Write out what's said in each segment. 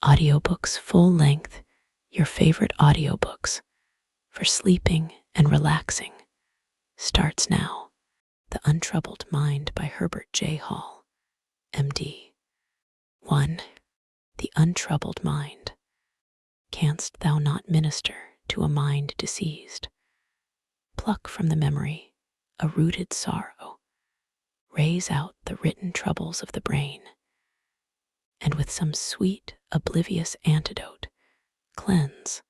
Audiobooks full length, your favorite audiobooks for sleeping and relaxing, starts now. The Untroubled Mind by Herbert J. Hall, MD. 1. The Untroubled Mind. Canst thou not minister to a mind diseased? Pluck from the memory a rooted sorrow, raze out the written troubles of the brain, and with some sweet, oblivious antidote, cleanse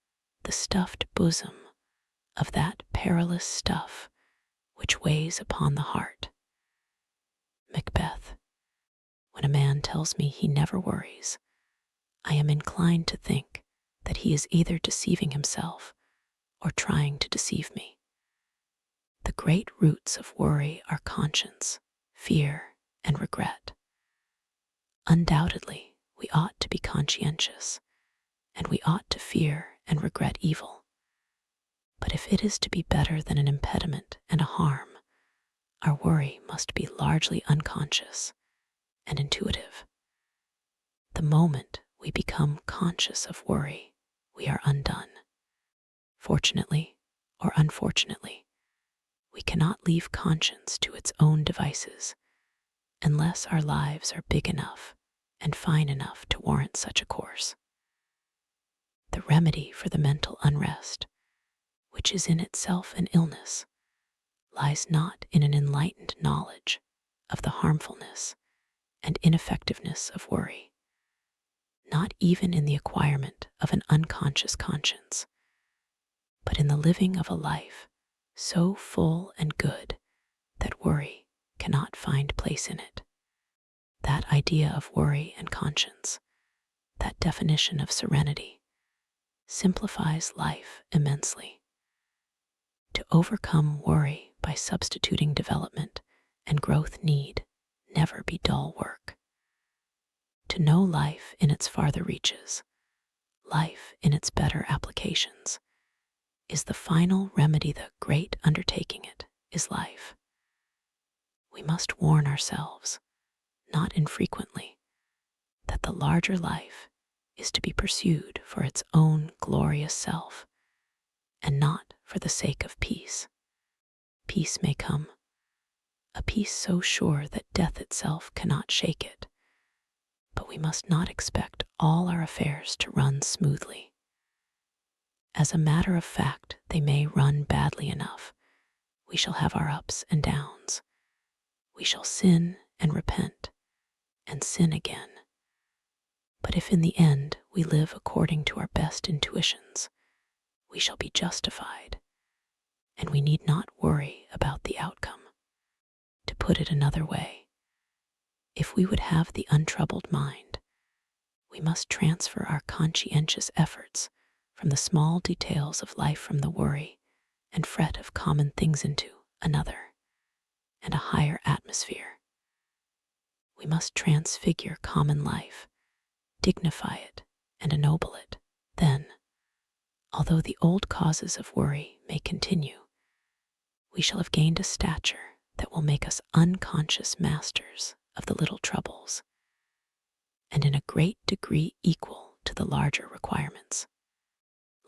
the stuffed bosom of that perilous stuff which weighs upon the heart. Macbeth. When a man tells me he never worries, I am inclined to think that he is either deceiving himself or trying to deceive me. The great roots of worry are conscience, fear, and regret. Undoubtedly, we ought to be conscientious, and we ought to fear and regret evil. But if it is to be better than an impediment and a harm, our worry must be largely unconscious and intuitive. The moment we become conscious of worry, we are undone. Fortunately or unfortunately, we cannot leave conscience to its own devices unless our lives are big enough and fine enough to warrant such a course. The remedy for the mental unrest, which is in itself an illness, lies not in an enlightened knowledge of the harmfulness and ineffectiveness of worry, not even in the acquirement of an unconscious conscience, but in the living of a life so full and good that worry cannot find place in it. That idea of worry and conscience, that definition of serenity, simplifies life immensely. To overcome worry by substituting development and growth need never be dull work. To know life in its farther reaches, life in its better applications, is the final remedy. The great undertaking it is life. We must warn ourselves, not infrequently, that the larger life is to be pursued for its own glorious self, and not for the sake of peace. Peace may come, a peace so sure that death itself cannot shake it, but we must not expect all our affairs to run smoothly. As a matter of fact, they may run badly enough. We shall have our ups and downs. We shall sin and repent, and sin again. But if in the end we live according to our best intuitions, we shall be justified, and we need not worry about the outcome. To put it another way, if we would have the untroubled mind, we must transfer our conscientious efforts from the small details of life, from the worry and fret of common things, into another and a higher atmosphere. We must transfigure common life, dignify it, and ennoble it. Then, although the old causes of worry may continue, we shall have gained a stature that will make us unconscious masters of the little troubles, and in a great degree equal to the larger requirements.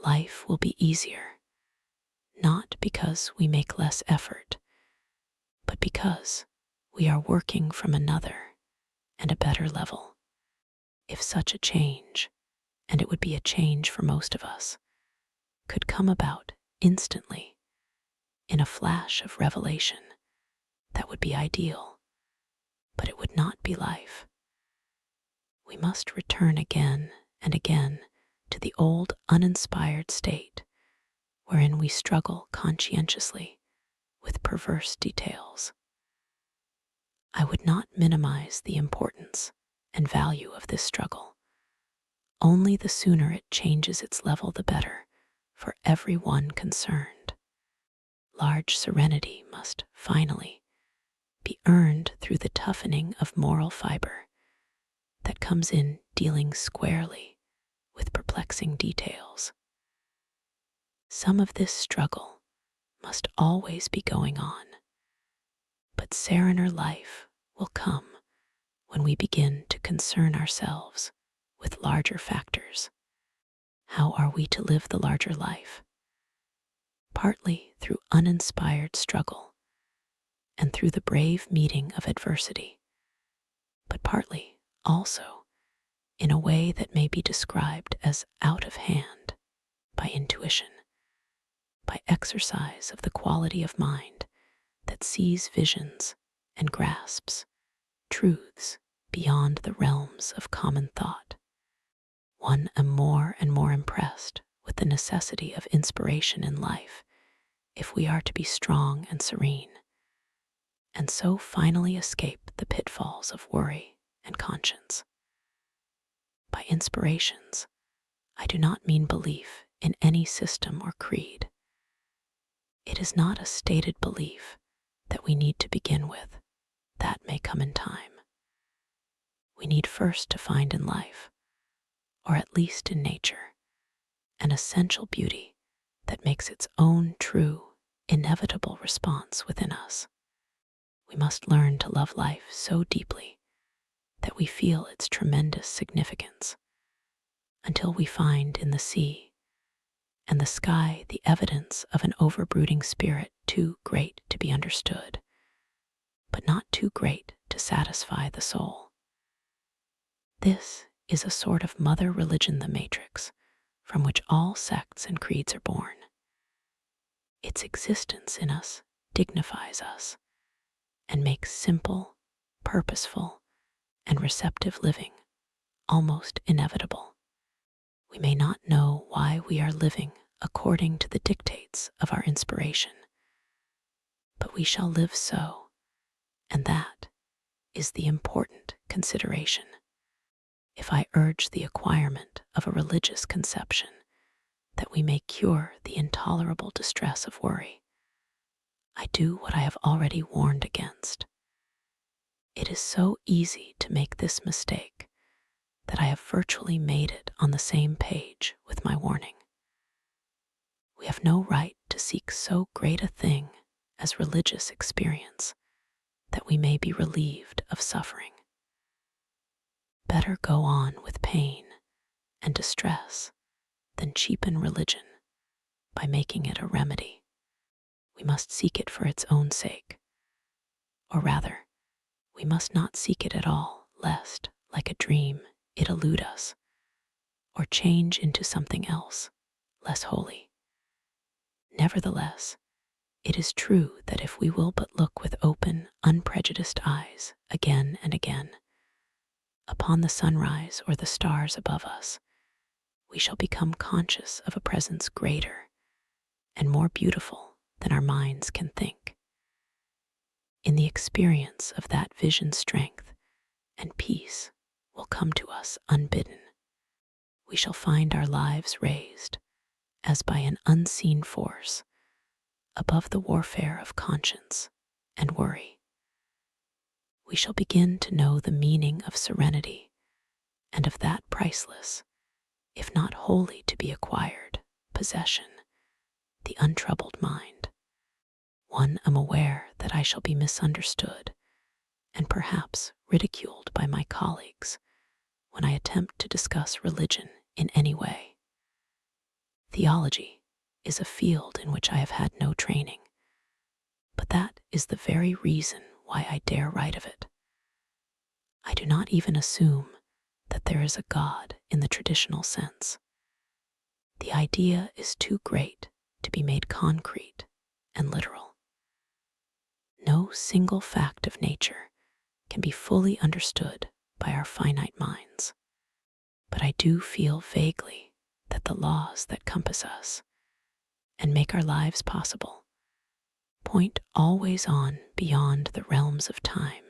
Life will be easier, not because we make less effort, but because we are working from another and a better level. If such a change, and it would be a change for most of us, could come about instantly, in a flash of revelation, that would be ideal, but it would not be life. We must return again and again to the old uninspired state wherein we struggle conscientiously with perverse details. I would not minimize the importance and value of this struggle. Only the sooner it changes its level, the better for every one concerned. Large serenity must finally be earned through the toughening of moral fiber that comes in dealing squarely with perplexing details. Some of this struggle must always be going on, but serener life will come when we begin to concern ourselves with larger factors. How are we to live the larger life? Partly through uninspired struggle and through the brave meeting of adversity, but partly also in a way that may be described as out of hand, by intuition, by exercise of the quality of mind that sees visions and grasps truths beyond the realms of common thought. One am more and more impressed with the necessity of inspiration in life if we are to be strong and serene, and so finally escape the pitfalls of worry and conscience. By inspirations, I do not mean belief in any system or creed. It is not a stated belief that we need to begin with. That may come in time. We need first to find in life, or at least in nature, an essential beauty that makes its own true, inevitable response within us. We must learn to love life so deeply that we feel its tremendous significance, until we find in the sea and the sky the evidence of an overbrooding spirit too great to be understood, but not too great to satisfy the soul. This is a sort of mother religion, the matrix, from which all sects and creeds are born. Its existence in us dignifies us and makes simple, purposeful, and receptive living almost inevitable. We may not know why we are living according to the dictates of our inspiration, but we shall live so, and that is the important consideration. If I urge the acquirement of a religious conception that we may cure the intolerable distress of worry, I do what I have already warned against. It is so easy to make this mistake that I have virtually made it on the same page with my warning. We have no right to seek so great a thing as religious experience that we may be relieved of suffering. Better go on with pain and distress than cheapen religion by making it a remedy. We must seek it for its own sake, or rather, we must not seek it at all, lest, like a dream, it elude us, or change into something else, less holy. Nevertheless, it is true that if we will but look with open, unprejudiced eyes again and again upon the sunrise or the stars above us, we shall become conscious of a presence greater and more beautiful than our minds can think. In the experience of that vision, strength and peace will come to us unbidden. We shall find our lives raised, as by an unseen force, above the warfare of conscience and worry. We shall begin to know the meaning of serenity and of that priceless, if not wholly to be acquired, possession, the untroubled mind. One am aware that I shall be misunderstood and perhaps ridiculed by my colleagues when I attempt to discuss religion in any way. Theology is a field in which I have had no training, but that is the very reason why I dare write of it. I do not even assume that there is a God in the traditional sense. The idea is too great to be made concrete and literal. No single fact of nature can be fully understood by our finite minds, but I do feel vaguely that the laws that compass us and make our lives possible point always on beyond the realms of time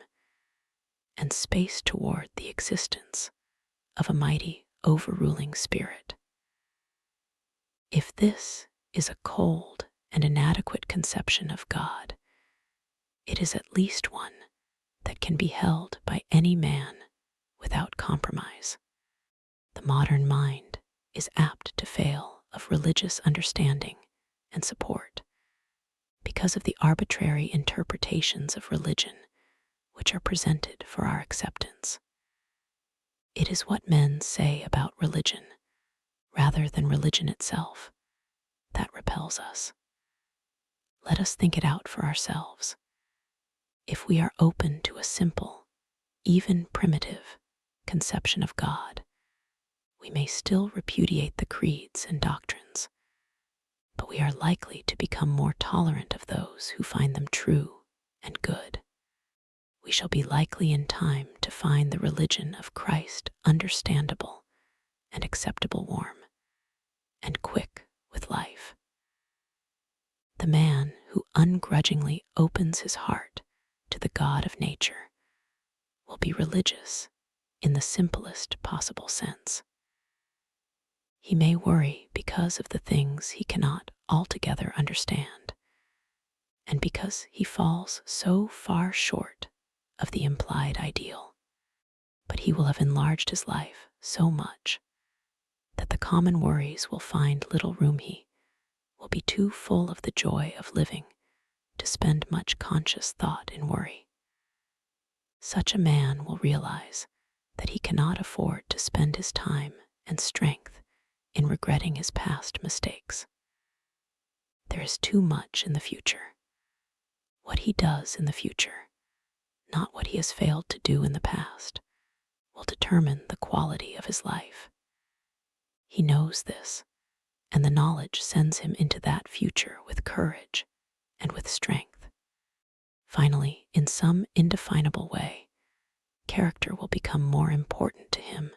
and space toward the existence of a mighty overruling spirit. If this is a cold and inadequate conception of God, it is at least one that can be held by any man without compromise. The modern mind is apt to fail of religious understanding and support because of the arbitrary interpretations of religion which are presented for our acceptance. It is what men say about religion, rather than religion itself, that repels us. Let us think it out for ourselves. If we are open to a simple, even primitive, conception of God, we may still repudiate the creeds and doctrines, but we are likely to become more tolerant of those who find them true and good. We shall be likely in time to find the religion of Christ understandable and acceptable, warm, and quick with life. The man who ungrudgingly opens his heart to the God of nature will be religious in the simplest possible sense. He may worry because of the things he cannot altogether understand, and because he falls so far short of the implied ideal. But he will have enlarged his life so much that the common worries will find little room. He will be too full of the joy of living to spend much conscious thought in worry. Such a man will realize that he cannot afford to spend his time and strength in regretting his past mistakes. There is too much in the future. What he does in the future, not what he has failed to do in the past, will determine the quality of his life. He knows this, and the knowledge sends him into that future with courage and with strength. Finally, in some indefinable way, character will become more important to him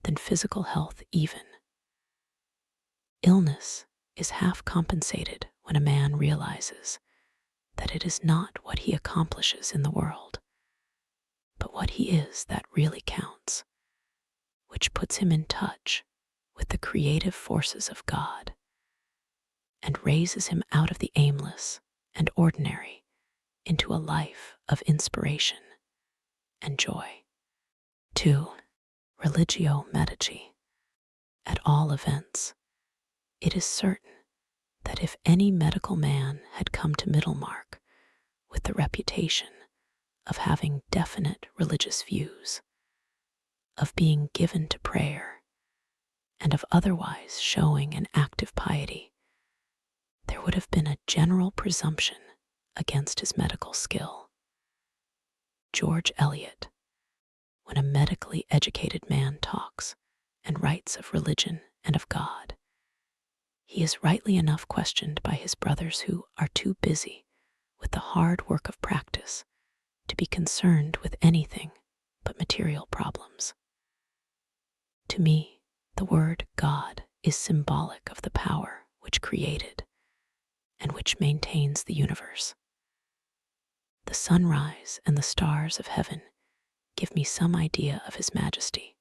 than physical health even. Illness is half compensated when a man realizes that it is not what he accomplishes in the world, but what he is that really counts, which puts him in touch with the creative forces of God and raises him out of the aimless and ordinary into a life of inspiration and joy. 2. Religio Medici. At all events, it is certain that if any medical man had come to Middlemark with the reputation of having definite religious views, of being given to prayer, and of otherwise showing an active piety, there would have been a general presumption against his medical skill. George Eliot, when a medically educated man talks and writes of religion and of God, he is rightly enough questioned by his brothers who are too busy with the hard work of practice to be concerned with anything but material problems. To me, the word God is symbolic of the power which created and which maintains the universe. The sunrise and the stars of heaven give me some idea of his majesty.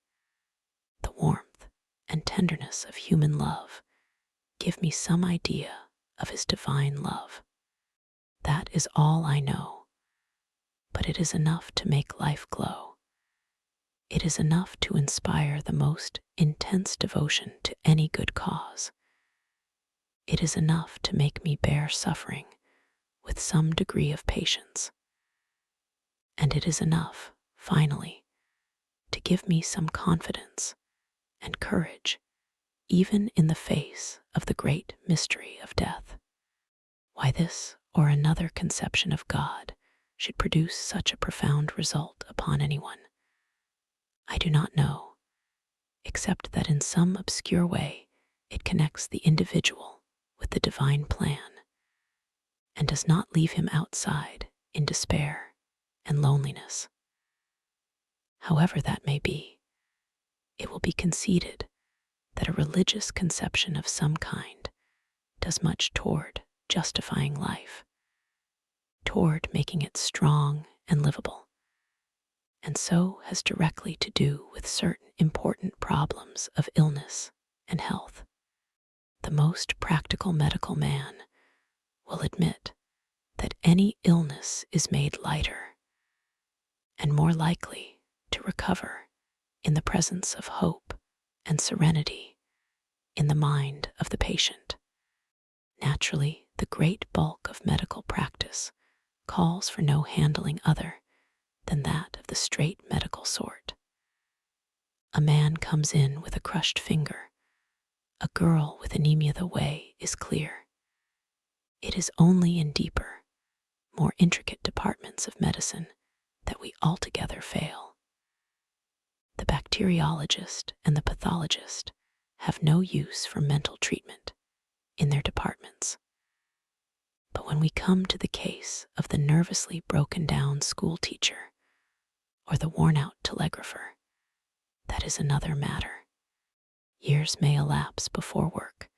The warmth and tenderness of human love give me some idea of his divine love. That is all I know, but it is enough to make life glow. It is enough to inspire the most intense devotion to any good cause. It is enough to make me bear suffering with some degree of patience. And it is enough, finally, to give me some confidence and courage, even in the face of the great mystery of death. Why this or another conception of God should produce such a profound result upon anyone, I do not know, except that in some obscure way it connects the individual with the divine plan and does not leave him outside in despair and loneliness. However that may be, it will be conceded that a religious conception of some kind does much toward justifying life, toward making it strong and livable, and so has directly to do with certain important problems of illness and health. The most practical medical man will admit that any illness is made lighter and more likely to recover in the presence of hope and serenity in the mind of the patient. Naturally, the great bulk of medical practice calls for no handling other than that of the straight medical sort. A man comes in with a crushed finger. A girl with anemia. The way is clear. It is only in deeper, more intricate departments of medicine that we altogether fail. The bacteriologist and the pathologist have no use for mental treatment in their departments. But when we come to the case of the nervously broken down school teacher or the worn out telegrapher, that is another matter. Years may elapse before work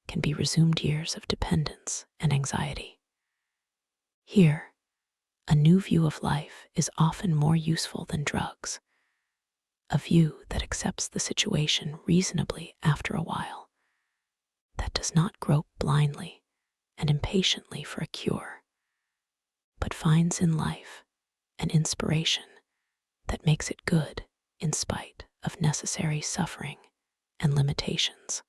can be resumed, years of dependence and anxiety. Here, a new view of life is often more useful than drugs, a view that accepts the situation reasonably after a while, that does not grope blindly and impatiently for a cure, but finds in life an inspiration that makes it good in spite of necessary suffering and limitations.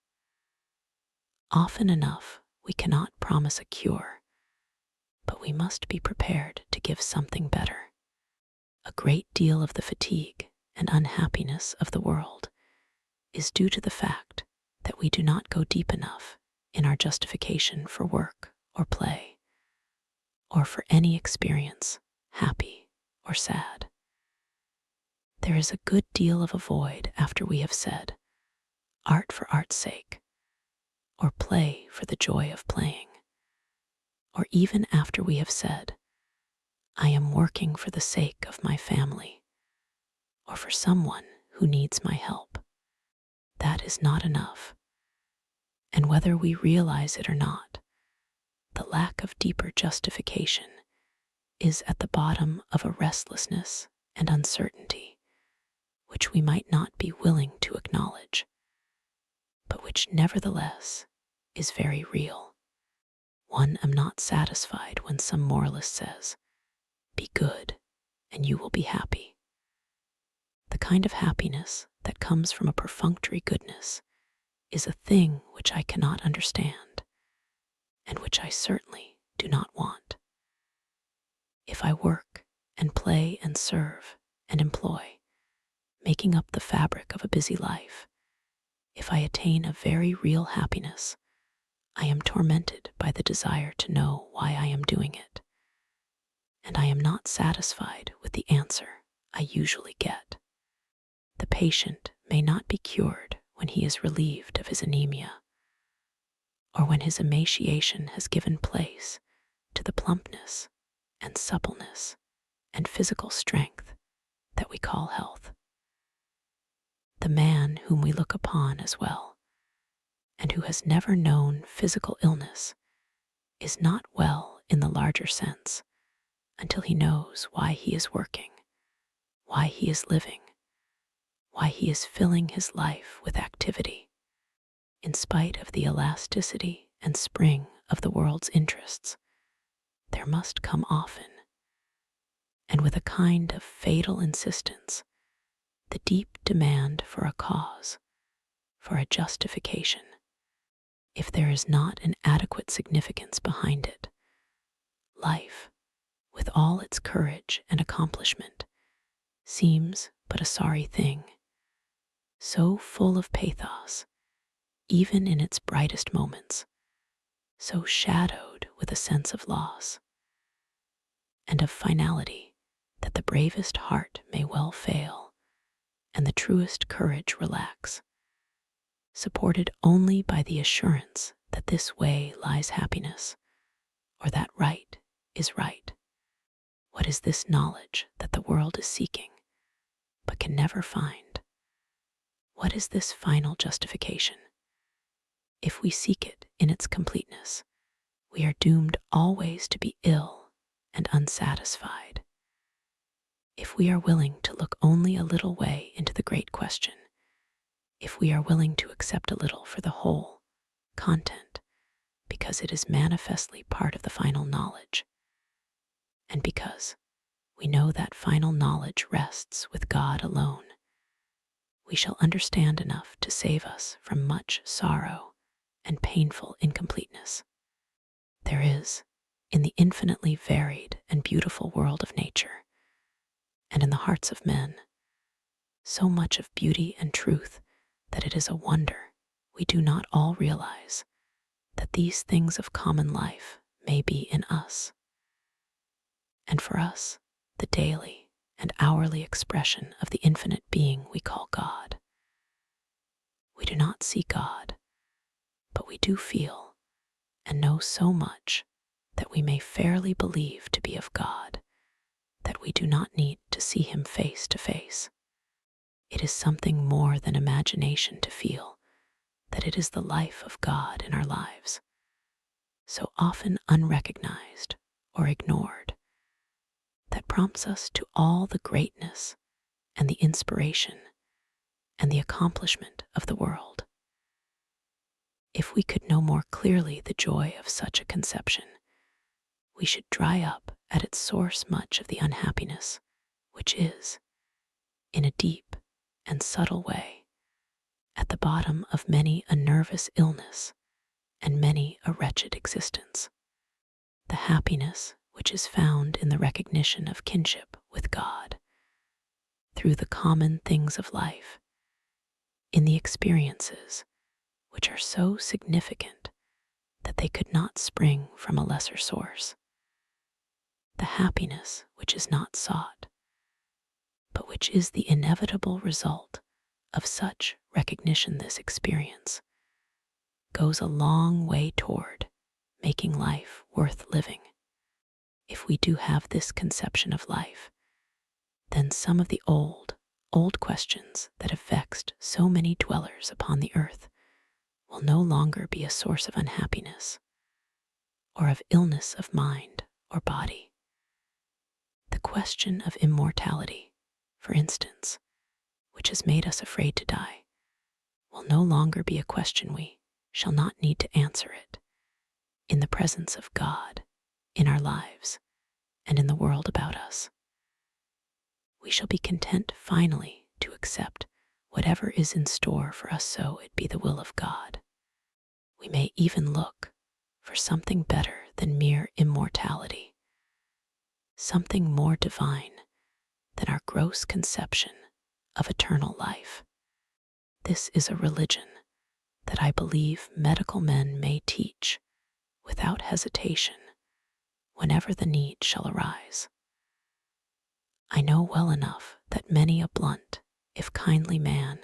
Often enough, we cannot promise a cure, but we must be prepared to give something better. A great deal of the fatigue and unhappiness of the world is due to the fact that we do not go deep enough in our justification for work or play, or for any experience, happy or sad. There is a good deal of a void after we have said, art for art's sake, or play for the joy of playing, or even after we have said, I am working for the sake of my family, or for someone who needs my help. That is not enough. And whether we realize it or not, the lack of deeper justification is at the bottom of a restlessness and uncertainty which we might not be willing to acknowledge, but which nevertheless is very real. One am not satisfied when some moralist says, be good and you will be happy. The kind of happiness that comes from a perfunctory goodness is a thing which I cannot understand, and which I certainly do not want. If I work and play and serve and employ, making up the fabric of a busy life, if I attain a very real happiness, I am tormented by the desire to know why I am doing it, and I am not satisfied with the answer I usually get. The patient may not be cured when he is relieved of his anemia, or when his emaciation has given place to the plumpness and suppleness and physical strength that we call health. The man whom we look upon as well, and who has never known physical illness, is not well in the larger sense until he knows why he is working, why he is living, why he is filling his life with activity. In spite of the elasticity and spring of the world's interests, there must come often, and with a kind of fatal insistence, the deep demand for a cause, for a justification. If there is not an adequate significance behind it, life, with all its courage and accomplishment, seems but a sorry thing, so full of pathos, even in its brightest moments, so shadowed with a sense of loss and of finality that the bravest heart may well fail and the truest courage relax, supported only by the assurance that this way lies happiness, or that right is right. What is this knowledge that the world is seeking, but can never find? What is this final justification? If we seek it in its completeness, we are doomed always to be ill and unsatisfied. If we are willing to look only a little way into the great question, if we are willing to accept a little for the whole content, because it is manifestly part of the final knowledge, and because we know that final knowledge rests with God alone, we shall understand enough to save us from much sorrow and painful incompleteness. There is, in the infinitely varied and beautiful world of nature, and in the hearts of men, so much of beauty and truth that it is a wonder we do not all realize that these things of common life may be in us. And for us, the daily and hourly expression of the infinite being we call God. We do not see God, but we do feel and know so much that we may fairly believe to be of God, that we do not need to see him face to face. It is something more than imagination to feel that it is the life of God in our lives, so often unrecognized or ignored, that prompts us to all the greatness and the inspiration and the accomplishment of the world. If we could know more clearly the joy of such a conception, we should dry up at its source much of the unhappiness which is, in a deep and subtle way, at the bottom of many a nervous illness and many a wretched existence. The happiness which is found in the recognition of kinship with God, through the common things of life, in the experiences which are so significant that they could not spring from a lesser source. The happiness which is not sought, but which is the inevitable result of such recognition. This experience goes a long way toward making life worth living. If we do have this conception of life, then some of the old questions that have vexed so many dwellers upon the earth will no longer be a source of unhappiness or of illness of mind or body. The question of immortality, for instance, which has made us afraid to die, will no longer be a question we shall not need to answer it in the presence of God, in our lives, and in the world about us. We shall be content finally to accept whatever is in store for us, so it be the will of God. We may even look for something better than mere immortality, something more divine than our gross conception of eternal life. This is a religion that I believe medical men may teach without hesitation whenever the need shall arise. I know well enough that many a blunt, if kindly man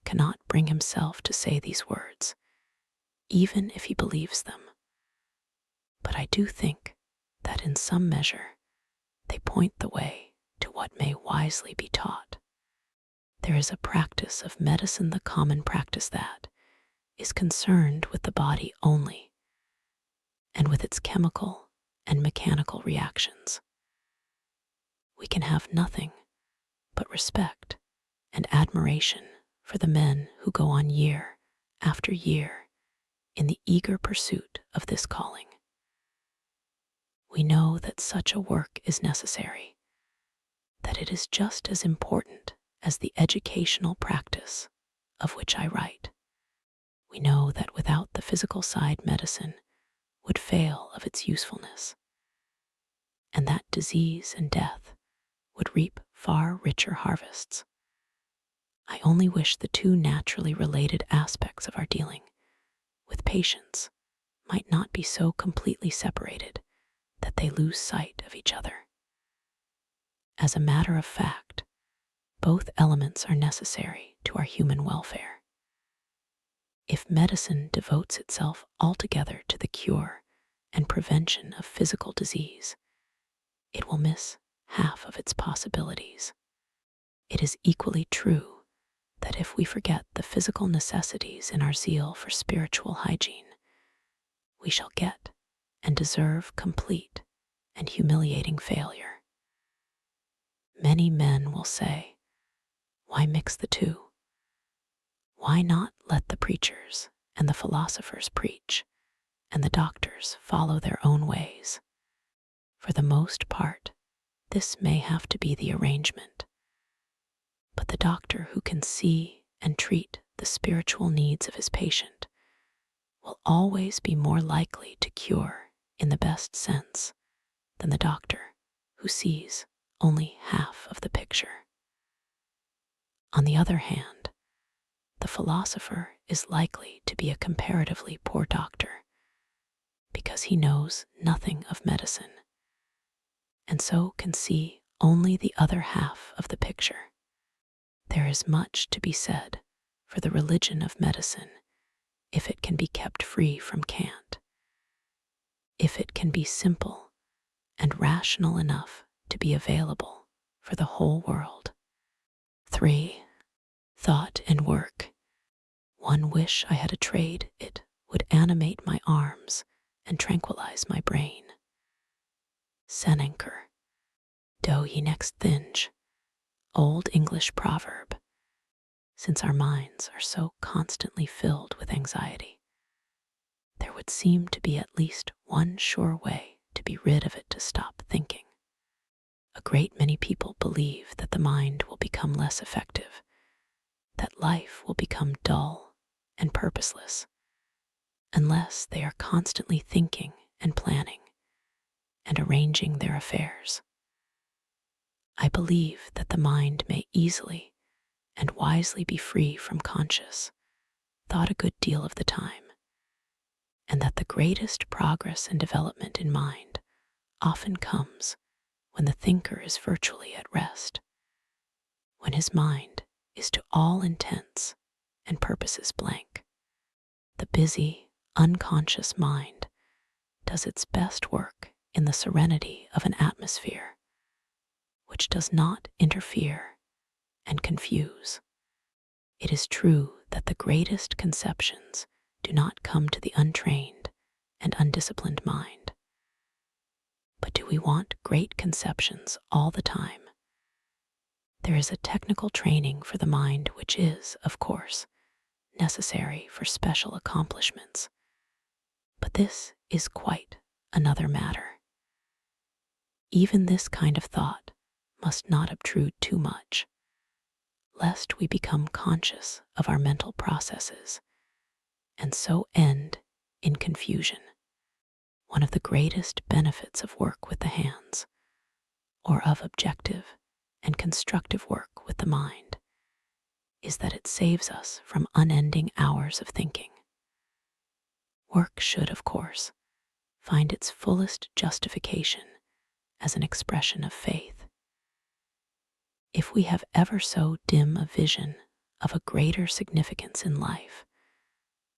cannot bring himself to say these words, even if he believes them. But I do think that in some measure they point the way to what may wisely be taught. There is a practice of medicine, the common practice, that is concerned with the body only, and with its chemical and mechanical reactions. We can have nothing but respect and admiration for the men who go on year after year in the eager pursuit of this calling. We know that such a work is necessary, that it is just as important as the educational practice of which I write. We know that without the physical side, medicine would fail of its usefulness, and that disease and death would reap far richer harvests. I only wish the two naturally related aspects of our dealing with patients might not be so completely separated that they lose sight of each other. As a matter of fact, both elements are necessary to our human welfare. If medicine devotes itself altogether to the cure and prevention of physical disease, it will miss half of its possibilities. It is equally true that if we forget the physical necessities in our zeal for spiritual hygiene, we shall get and deserve complete and humiliating failure. Many men will say, why mix the two? Why not let the preachers and the philosophers preach, and the doctors follow their own ways? For the most part, this may have to be the arrangement. But the doctor who can see and treat the spiritual needs of his patient will always be more likely to cure in the best sense than the doctor who sees only half of the picture. On the other hand, the philosopher is likely to be a comparatively poor doctor because he knows nothing of medicine and so can see only the other half of the picture. There is much to be said for the religion of medicine if it can be kept free from cant, if it can be simple and rational enough to be available for the whole world. 3. Thought and work. One wish I had a trade, it would animate my arms and tranquilize my brain. Senanker. Do ye next thinge. Old English proverb. Since our minds are so constantly filled with anxiety, there would seem to be at least one sure way to be rid of it to stop thinking. A great many people believe that the mind will become less effective, that life will become dull and purposeless, unless they are constantly thinking and planning and arranging their affairs. I believe that the mind may easily and wisely be free from conscious thought a good deal of the time, and that the greatest progress and development in mind often comes when the thinker is virtually at rest, when his mind is to all intents and purposes blank. The busy, unconscious mind does its best work in the serenity of an atmosphere which does not interfere and confuse. It is true that the greatest conceptions do not come to the untrained and undisciplined mind. But do we want great conceptions all the time? There is a technical training for the mind which is, of course, necessary for special accomplishments. But this is quite another matter. Even this kind of thought must not obtrude too much, lest we become conscious of our mental processes and so end in confusion. One of the greatest benefits of work with the hands, or of objective and constructive work with the mind, is that it saves us from unending hours of thinking. Work should, of course, find its fullest justification as an expression of faith. If we have ever so dim a vision of a greater significance in life,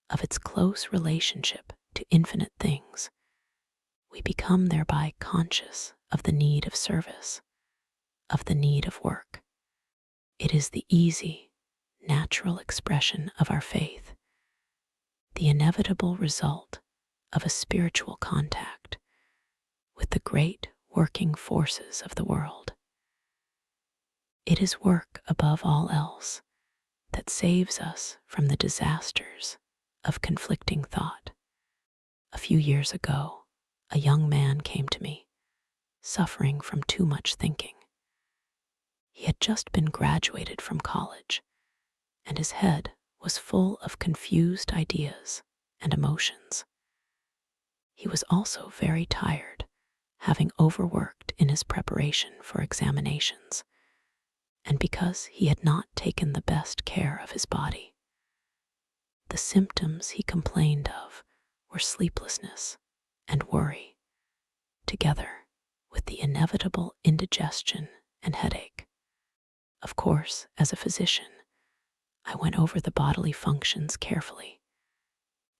of its close relationship to infinite things, we become thereby conscious of the need of service, of the need of work. It is the easy, natural expression of our faith, the inevitable result of a spiritual contact with the great working forces of the world. It is work above all else that saves us from the disasters of conflicting thought. A few years ago, a young man came to me, suffering from too much thinking. He had just been graduated from college, and his head was full of confused ideas and emotions. He was also very tired, having overworked in his preparation for examinations, and because he had not taken the best care of his body. The symptoms he complained of were sleeplessness and worry, together with the inevitable indigestion and headache. Of course, as a physician, I went over the bodily functions carefully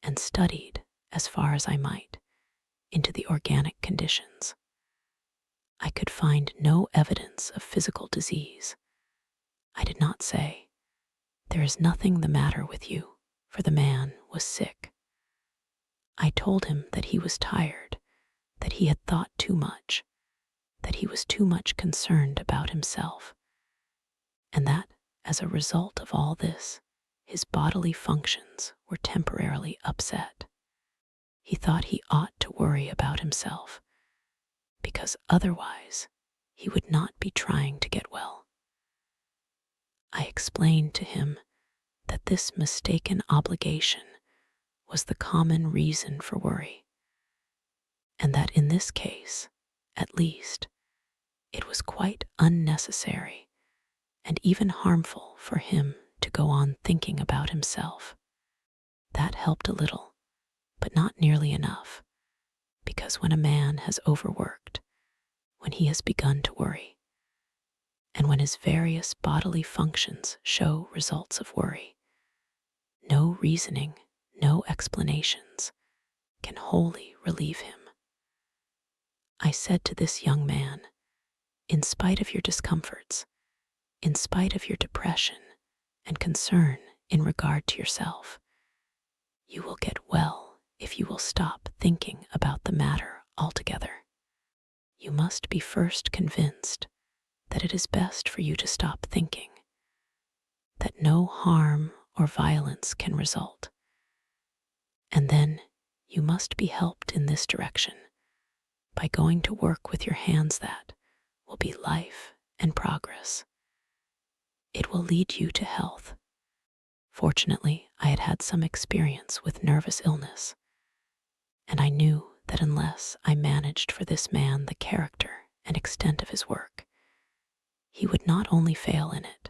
and studied, as far as I might, into the organic conditions. I could find no evidence of physical disease. I did not say, "There is nothing the matter with you," for the man was sick. I told him that he was tired, that he had thought too much, that he was too much concerned about himself, and that, as a result of all this, his bodily functions were temporarily upset. He thought he ought to worry about himself, because otherwise he would not be trying to get well. I explained to him that this mistaken obligation was the common reason for worry, and that in this case, at least, it was quite unnecessary and even harmful for him to go on thinking about himself. That helped a little, but not nearly enough, because when a man has overworked, when he has begun to worry, and when his various bodily functions show results of worry, no reasoning, no explanations can wholly relieve him. I said to this young man, in spite of your discomforts, in spite of your depression and concern in regard to yourself, you will get well if you will stop thinking about the matter altogether. You must be first convinced that it is best for you to stop thinking, that no harm or violence can result. And then you must be helped in this direction by going to work with your hands that will be life and progress. It will lead you to health. Fortunately, I had had some experience with nervous illness, and I knew that unless I managed for this man the character and extent of his work, he would not only fail in it,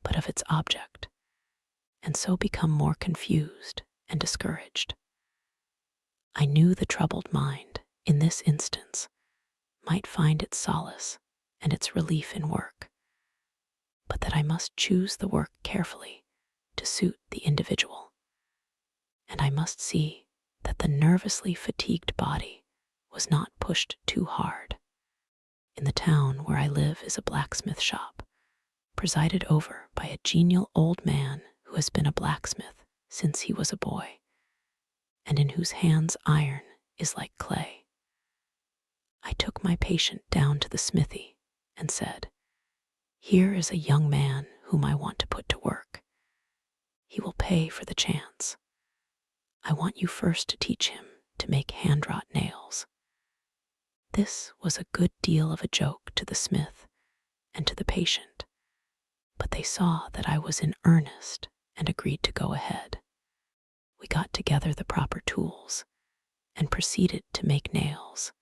but of its object, and so become more confused and discouraged. I knew the troubled mind, in this instance, might find its solace and its relief in work, but that I must choose the work carefully to suit the individual, and I must see that the nervously fatigued body was not pushed too hard. In the town where I live is a blacksmith shop, presided over by a genial old man who has been a blacksmith since he was a boy, and in whose hands iron is like clay. I took my patient down to the smithy and said, "Here is a young man whom I want to put to work. He will pay for the chance. I want you first to teach him to make hand-wrought nails." This was a good deal of a joke to the smith and to the patient, but they saw that I was in earnest and agreed to go ahead. We got together the proper tools and proceeded to make nails,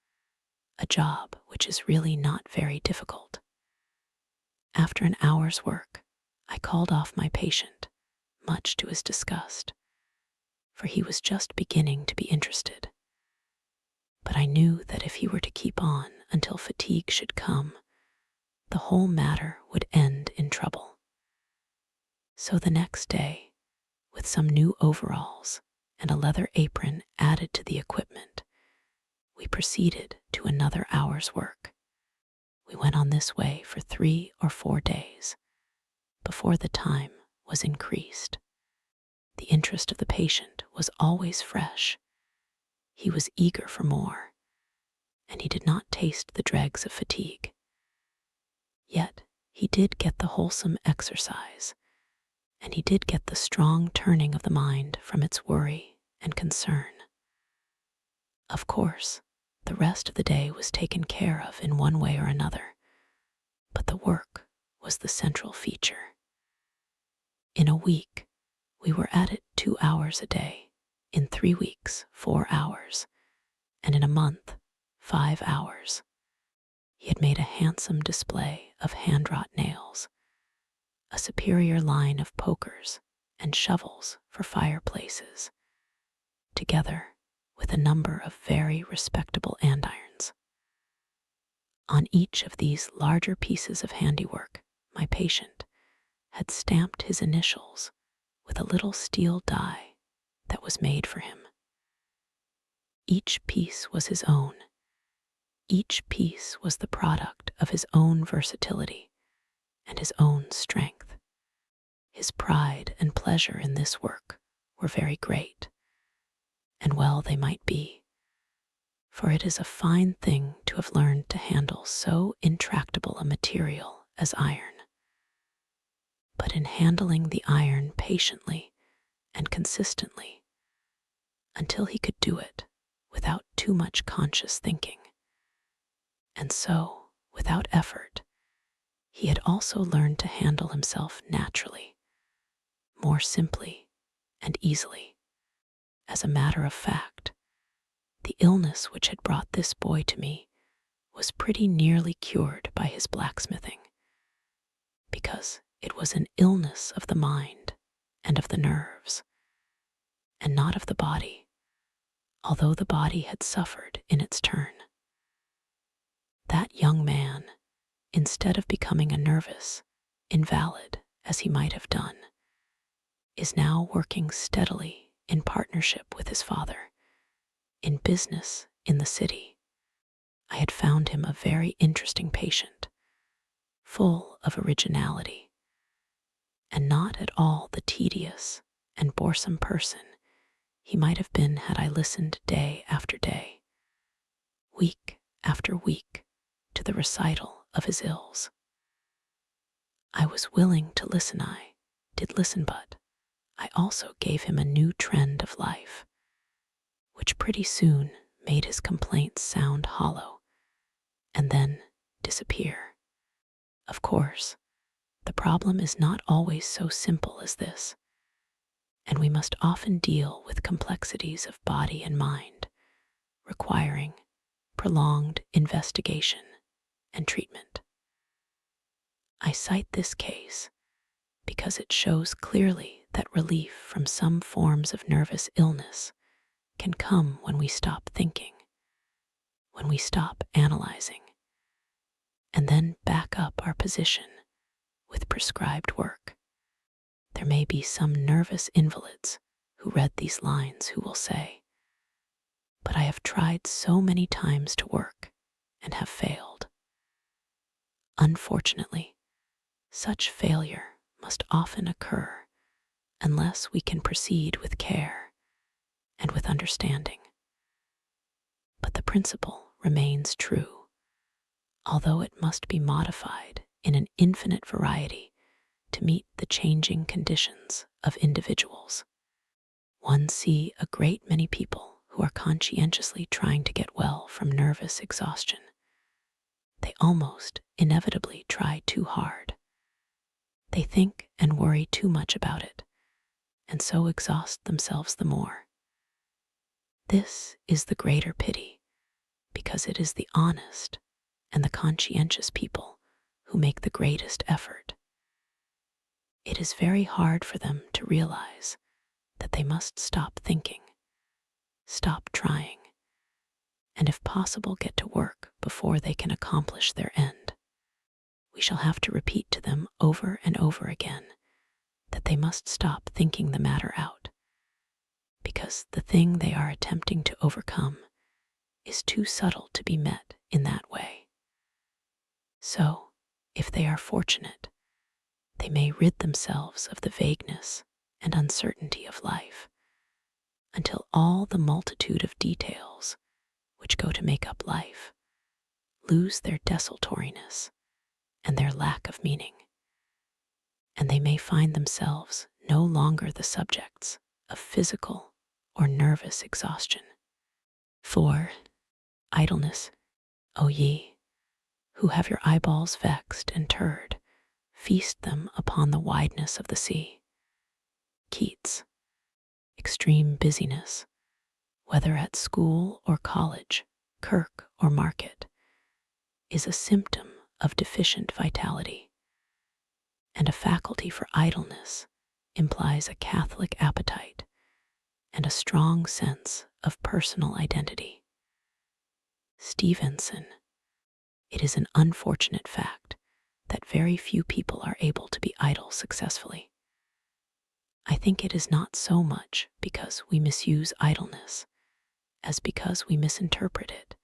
a job which is really not very difficult. After an hour's work, I called off my patient, much to his disgust, for he was just beginning to be interested. But I knew that if he were to keep on until fatigue should come, the whole matter would end in trouble. So the next day, with some new overalls and a leather apron added to the equipment, we proceeded to another hour's work. We went on this way for 3 or 4 days before the time was increased. The interest of the patient was always fresh. He was eager for more, and he did not taste the dregs of fatigue. Yet he did get the wholesome exercise, and he did get the strong turning of the mind from its worry and concern. Of course, the rest of the day was taken care of in one way or another, but the work was the central feature. In a week, we were at it 2 hours a day, in 3 weeks, 4 hours, and in a month, 5 hours. He had made a handsome display of hand-wrought nails, a superior line of pokers and shovels for fireplaces, together with a number of very respectable andirons. On each of these larger pieces of handiwork, my patient had stamped his initials with a little steel die that was made for him. Each piece was his own. Each piece was the product of his own versatility and his own strength. His pride and pleasure in this work were very great, and well they might be, for it is a fine thing to have learned to handle so intractable a material as iron. But in handling the iron patiently and consistently, until he could do it without too much conscious thinking, and so, without effort, he had also learned to handle himself naturally, more simply and easily. As a matter of fact, the illness which had brought this boy to me was pretty nearly cured by his blacksmithing, because it was an illness of the mind and of the nerves, and not of the body, although the body had suffered in its turn. That young man, instead of becoming a nervous invalid as he might have done, is now working steadily in partnership with his father in business in the city. I had found him a very interesting patient, full of originality, and not at all the tedious and boresome person he might have been had I listened day after day, week after week, to the recital of his ills. I was willing to listen, I did listen, but I also gave him a new trend of life, which pretty soon made his complaints sound hollow and then disappear. Of course, the problem is not always so simple as this, and we must often deal with complexities of body and mind, requiring prolonged investigation and treatment. I cite this case because it shows clearly that relief from some forms of nervous illness can come when we stop thinking, when we stop analyzing, and then back up our position with prescribed work. There may be some nervous invalids who read these lines who will say, "But I have tried so many times to work and have failed." Unfortunately, such failure must often occur unless we can proceed with care and with understanding. But the principle remains true, although it must be modified in an infinite variety to meet the changing conditions of individuals. One sees a great many people who are conscientiously trying to get well from nervous exhaustion. They almost inevitably try too hard. They think and worry too much about it, and so exhaust themselves the more. This is the greater pity, because it is the honest and the conscientious people who make the greatest effort. It is very hard for them to realize that they must stop thinking, stop trying, and if possible get to work before they can accomplish their end. We shall have to repeat to them over and over again that they must stop thinking the matter out, because the thing they are attempting to overcome is too subtle to be met in that way. So, if they are fortunate, they may rid themselves of the vagueness and uncertainty of life until all the multitude of details which go to make up life lose their desultoriness and their lack of meaning, and they may find themselves no longer the subjects of physical or nervous exhaustion. For idleness, O ye, who have your eyeballs vexed and turred, feast them upon the wideness of the sea. Keats. Extreme busyness, whether at school or college, kirk or market, is a symptom of deficient vitality, and a faculty for idleness implies a catholic appetite and a strong sense of personal identity. Stevenson. It is an unfortunate fact that very few people are able to be idle successfully. I think it is not so much because we misuse idleness as because we misinterpret it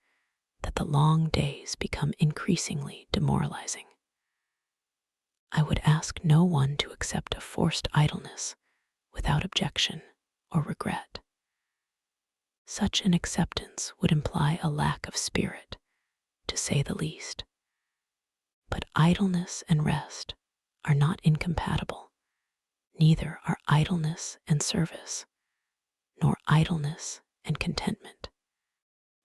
that the long days become increasingly demoralizing. I would ask no one to accept a forced idleness without objection or regret. Such an acceptance would imply a lack of spirit, to say the least. But idleness and rest are not incompatible. Neither are idleness and service, nor idleness and contentment.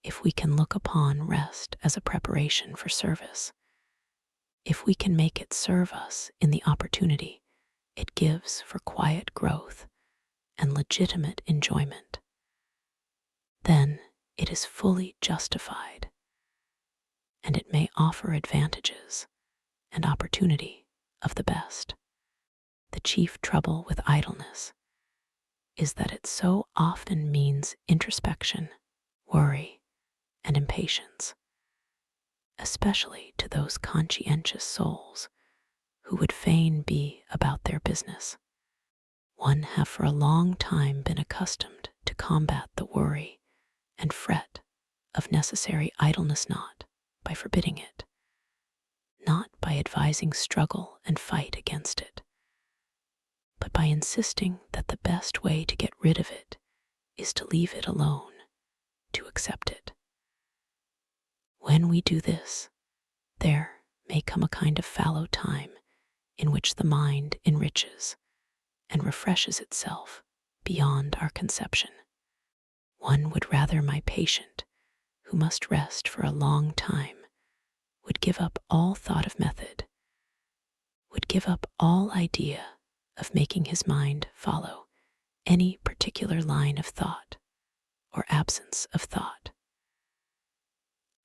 If we can look upon rest as a preparation for service, if we can make it serve us in the opportunity it gives for quiet growth and legitimate enjoyment, then it is fully justified, and it may offer advantages and opportunity of the best. The chief trouble with idleness is that it so often means introspection, worry, and impatience, especially to those conscientious souls who would fain be about their business. One have for a long time been accustomed to combat the worry and fret of necessary idleness not by forbidding it, not by advising struggle and fight against it, but by insisting that the best way to get rid of it is to leave it alone, to accept it. When we do this, there may come a kind of fallow time in which the mind enriches and refreshes itself beyond our conception. One would rather my patient, who must rest for a long time, would give up all thought of method, would give up all idea of making his mind follow any particular line of thought or absence of thought.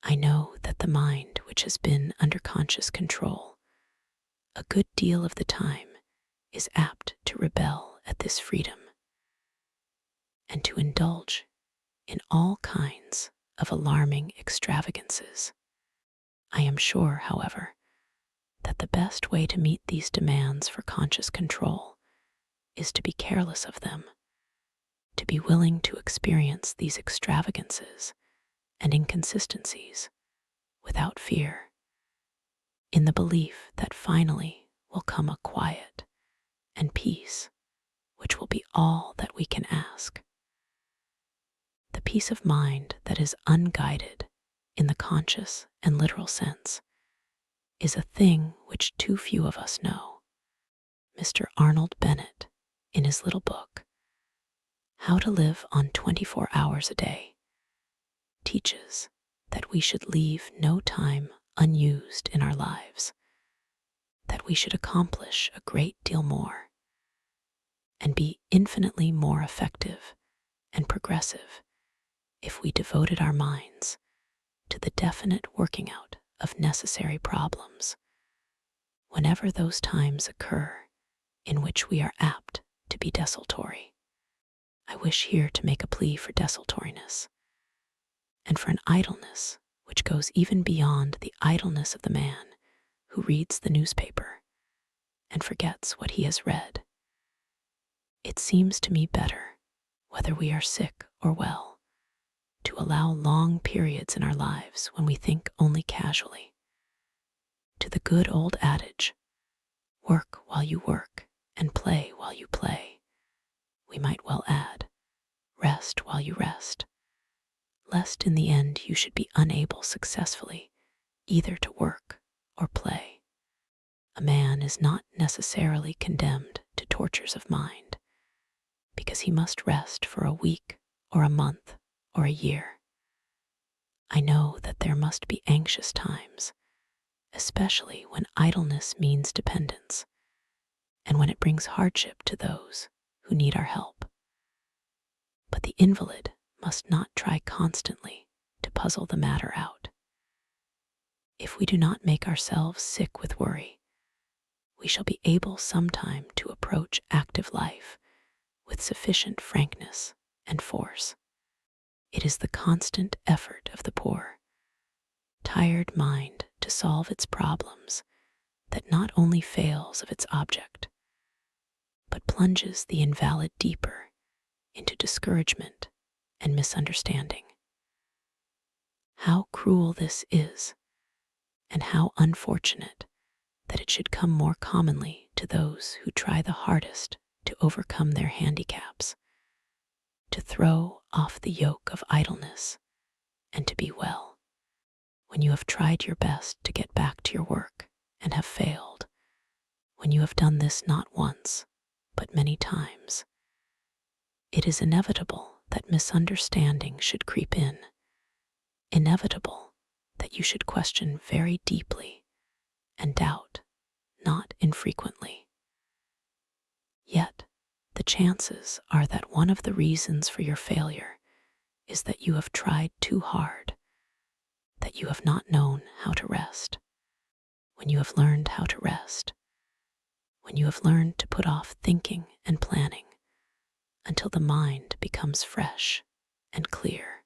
I know that the mind which has been under conscious control a good deal of the time is apt to rebel at this freedom and to indulge in all kinds of alarming extravagances. I am sure, however, that the best way to meet these demands for conscious control is to be careless of them, to be willing to experience these extravagances and inconsistencies without fear, in the belief that finally will come a quiet and peace which will be all that we can ask. The peace of mind that is unguided in the conscious and literal sense is a thing which too few of us know. Mr. Arnold Bennett, in his little book, How to Live on 24 Hours a Day, teaches that we should leave no time unused in our lives, that we should accomplish a great deal more, and be infinitely more effective and progressive if we devoted our minds to the definite working out of necessary problems, whenever those times occur in which we are apt to be desultory. I wish here to make a plea for desultoriness, and for an idleness which goes even beyond the idleness of the man who reads the newspaper and forgets what he has read. It seems to me better, whether we are sick or well, to allow long periods in our lives when we think only casually. To the good old adage, work while you work and play while you play, we might well add, rest while you rest, lest in the end you should be unable successfully either to work or play. A man is not necessarily condemned to tortures of mind, because he must rest for a week or a month or a year. I know that there must be anxious times, especially when idleness means dependence, and when it brings hardship to those who need our help. But the invalid must not try constantly to puzzle the matter out. If we do not make ourselves sick with worry, we shall be able sometime to approach active life with sufficient frankness and force. It is the constant effort of the poor, tired mind to solve its problems that not only fails of its object, but plunges the invalid deeper into discouragement and misunderstanding. How cruel this is, and how unfortunate that it should come more commonly to those who try the hardest to overcome their handicaps, to throw off the yoke of idleness and to be well, when you have tried your best to get back to your work and have failed, when you have done this not once, but many times. It is inevitable that misunderstanding should creep in, inevitable that you should question very deeply and doubt not infrequently. Yet, the chances are that one of the reasons for your failure is that you have tried too hard, that you have not known how to rest. When you have learned how to rest, when you have learned to put off thinking and planning until the mind becomes fresh and clear,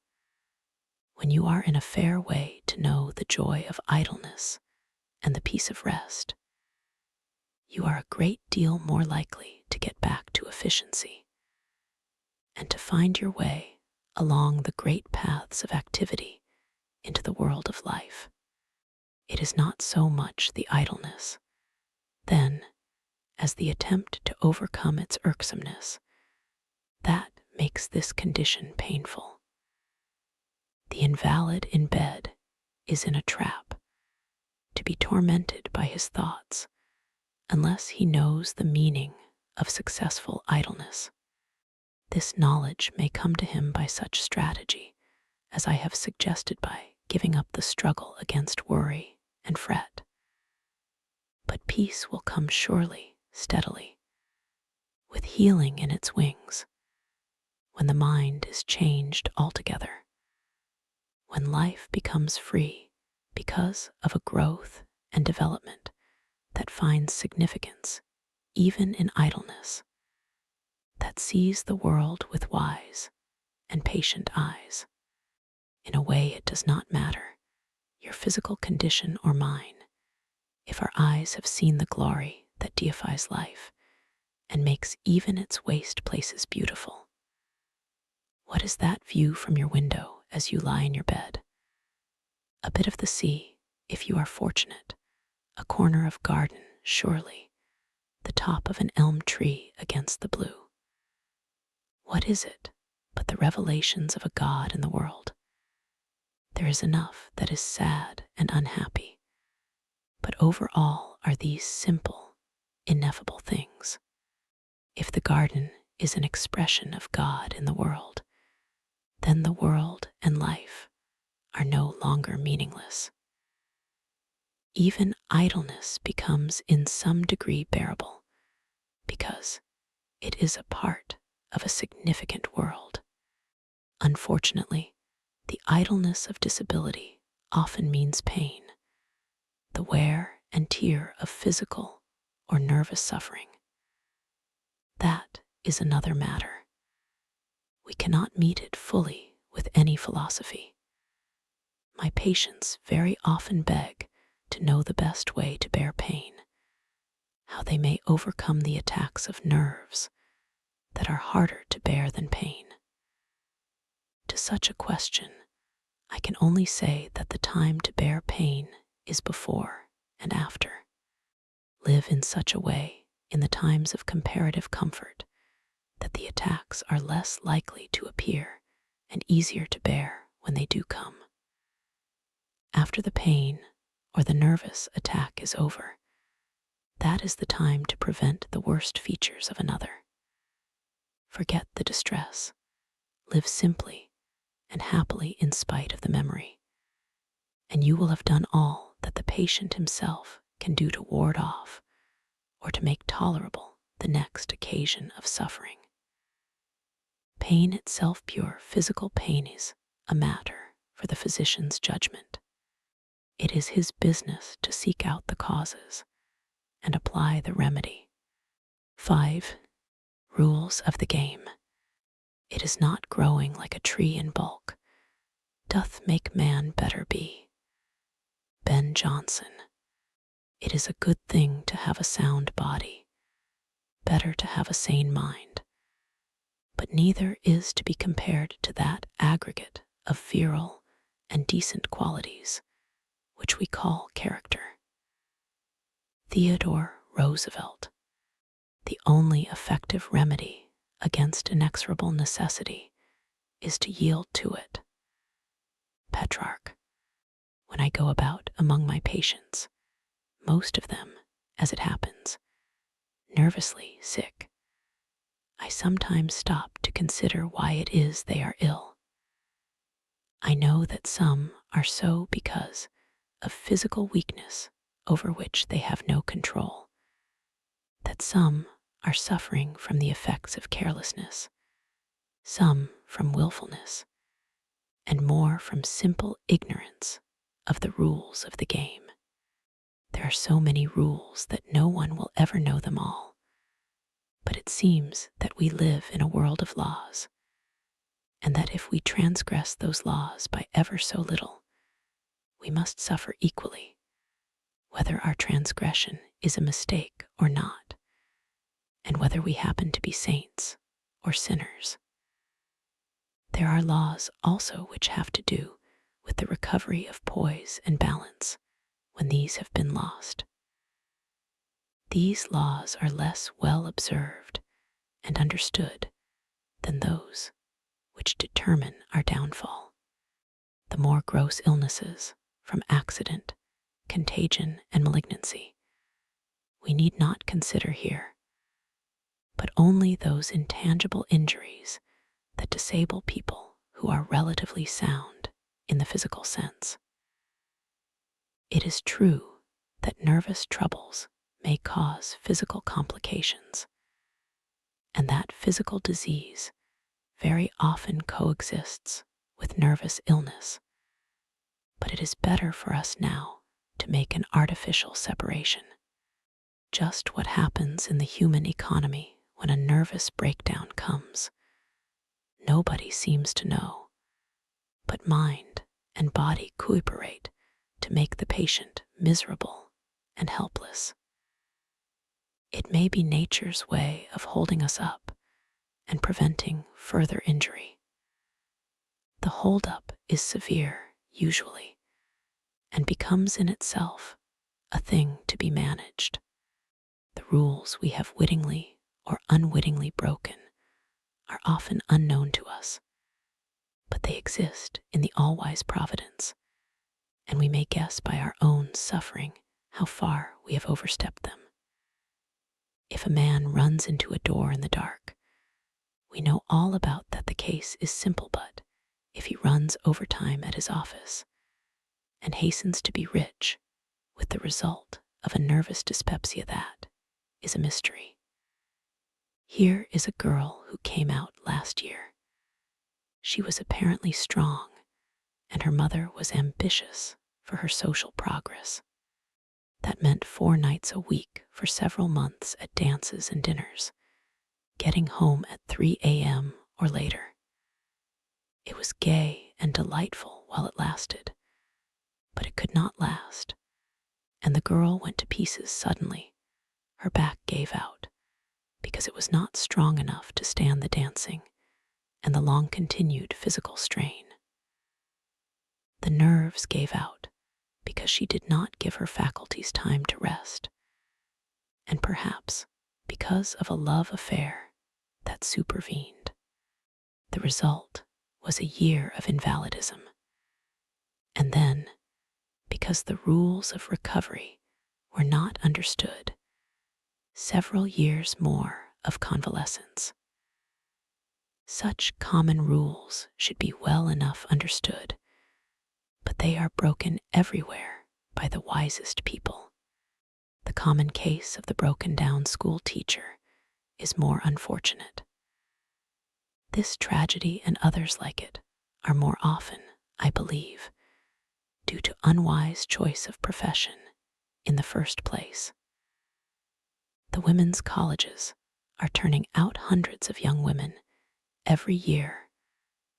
when you are in a fair way to know the joy of idleness and the peace of rest, you are a great deal more likely to get back to efficiency and to find your way along the great paths of activity into the world of life. It is not so much the idleness, then, as the attempt to overcome its irksomeness that makes this condition painful. The invalid in bed is in a trap, to be tormented by his thoughts unless he knows the meaning of successful idleness. This knowledge may come to him by such strategy as I have suggested, by giving up the struggle against worry and fret. But peace will come surely, steadily, with healing in its wings, when the mind is changed altogether, when life becomes free because of a growth and development that finds significance even in idleness, that sees the world with wise and patient eyes. In a way, it does not matter, your physical condition or mine, if our eyes have seen the glory that deifies life and makes even its waste places beautiful. What is that view from your window as you lie in your bed? A bit of the sea, if you are fortunate, a corner of garden, surely, the top of an elm tree against the blue. What is it but the revelations of a God in the world? There is enough that is sad and unhappy, but over all are these simple, ineffable things. If the garden is an expression of God in the world, then the world and life are no longer meaningless. Even idleness becomes in some degree bearable, because it is a part of a significant world. Unfortunately, the idleness of disability often means pain, the wear and tear of physical or nervous suffering. That is another matter. We cannot meet it fully with any philosophy. My patients very often beg to know the best way to bear pain, how they may overcome the attacks of nerves that are harder to bear than pain. To such a question, I can only say that the time to bear pain is before and after. Live in such a way in the times of comparative comfort that the attacks are less likely to appear and easier to bear when they do come. After the pain or the nervous attack is over, that is the time to prevent the worst features of another. Forget the distress. Live simply and happily in spite of the memory, and you will have done all that the patient himself can do to ward off or to make tolerable the next occasion of suffering. Pain itself, pure physical pain, is a matter for the physician's judgment. It is his business to seek out the causes and apply the remedy. 5. Rules of the game. It is not growing like a tree in bulk doth make man better be. Ben Jonson. It is a good thing to have a sound body, better to have a sane mind, but neither is to be compared to that aggregate of virile and decent qualities which we call character. Theodore Roosevelt. The only effective remedy against inexorable necessity is to yield to it. Petrarch. When I go about among my patients, most of them, as it happens, nervously sick, I sometimes stop to consider why it is they are ill. I know that some are so because of physical weakness over which they have no control, that some are suffering from the effects of carelessness, some from willfulness, and more from simple ignorance of the rules of the game. There are so many rules that no one will ever know them all. But it seems that we live in a world of laws, and that if we transgress those laws by ever so little, we must suffer equally, whether our transgression is a mistake or not, and whether we happen to be saints or sinners. There are laws also which have to do with the recovery of poise and balance when these have been lost. These laws are less well observed and understood than those which determine our downfall. The more gross illnesses from accident, contagion, and malignancy we need not consider here, but only those intangible injuries that disable people who are relatively sound in the physical sense. It is true that nervous troubles may cause physical complications, and that physical disease very often coexists with nervous illness, but it is better for us now to make an artificial separation. Just what happens in the human economy when a nervous breakdown comes, nobody seems to know, but mind and body cooperate to make the patient miserable and helpless. It may be nature's way of holding us up and preventing further injury. The holdup is severe, usually, and becomes in itself a thing to be managed. The rules we have wittingly or unwittingly broken are often unknown to us, but they exist in the all-wise providence, and we may guess by our own suffering how far we have overstepped them. If a man runs into a door in the dark, we know all about that the case is simple, but if he runs overtime at his office and hastens to be rich with the result of a nervous dyspepsia, that is a mystery. Here is a girl who came out last year. She was apparently strong, and her mother was ambitious for her social progress. That meant 4 nights a week for several months at dances and dinners, getting home at 3 a.m. or later. It was gay and delightful while it lasted, but it could not last, and the girl went to pieces suddenly. Her back gave out because it was not strong enough to stand the dancing and the long-continued physical strain. The nerves gave out because she did not give her faculties time to rest, and perhaps because of a love affair that supervened. The result was a year of invalidism, and then, because the rules of recovery were not understood, several years more of convalescence. Such common rules should be well enough understood, but they are broken everywhere by the wisest people. The common case of the broken-down school teacher is more unfortunate. This tragedy and others like it are more often, I believe, due to unwise choice of profession in the first place. The women's colleges are turning out hundreds of young women every year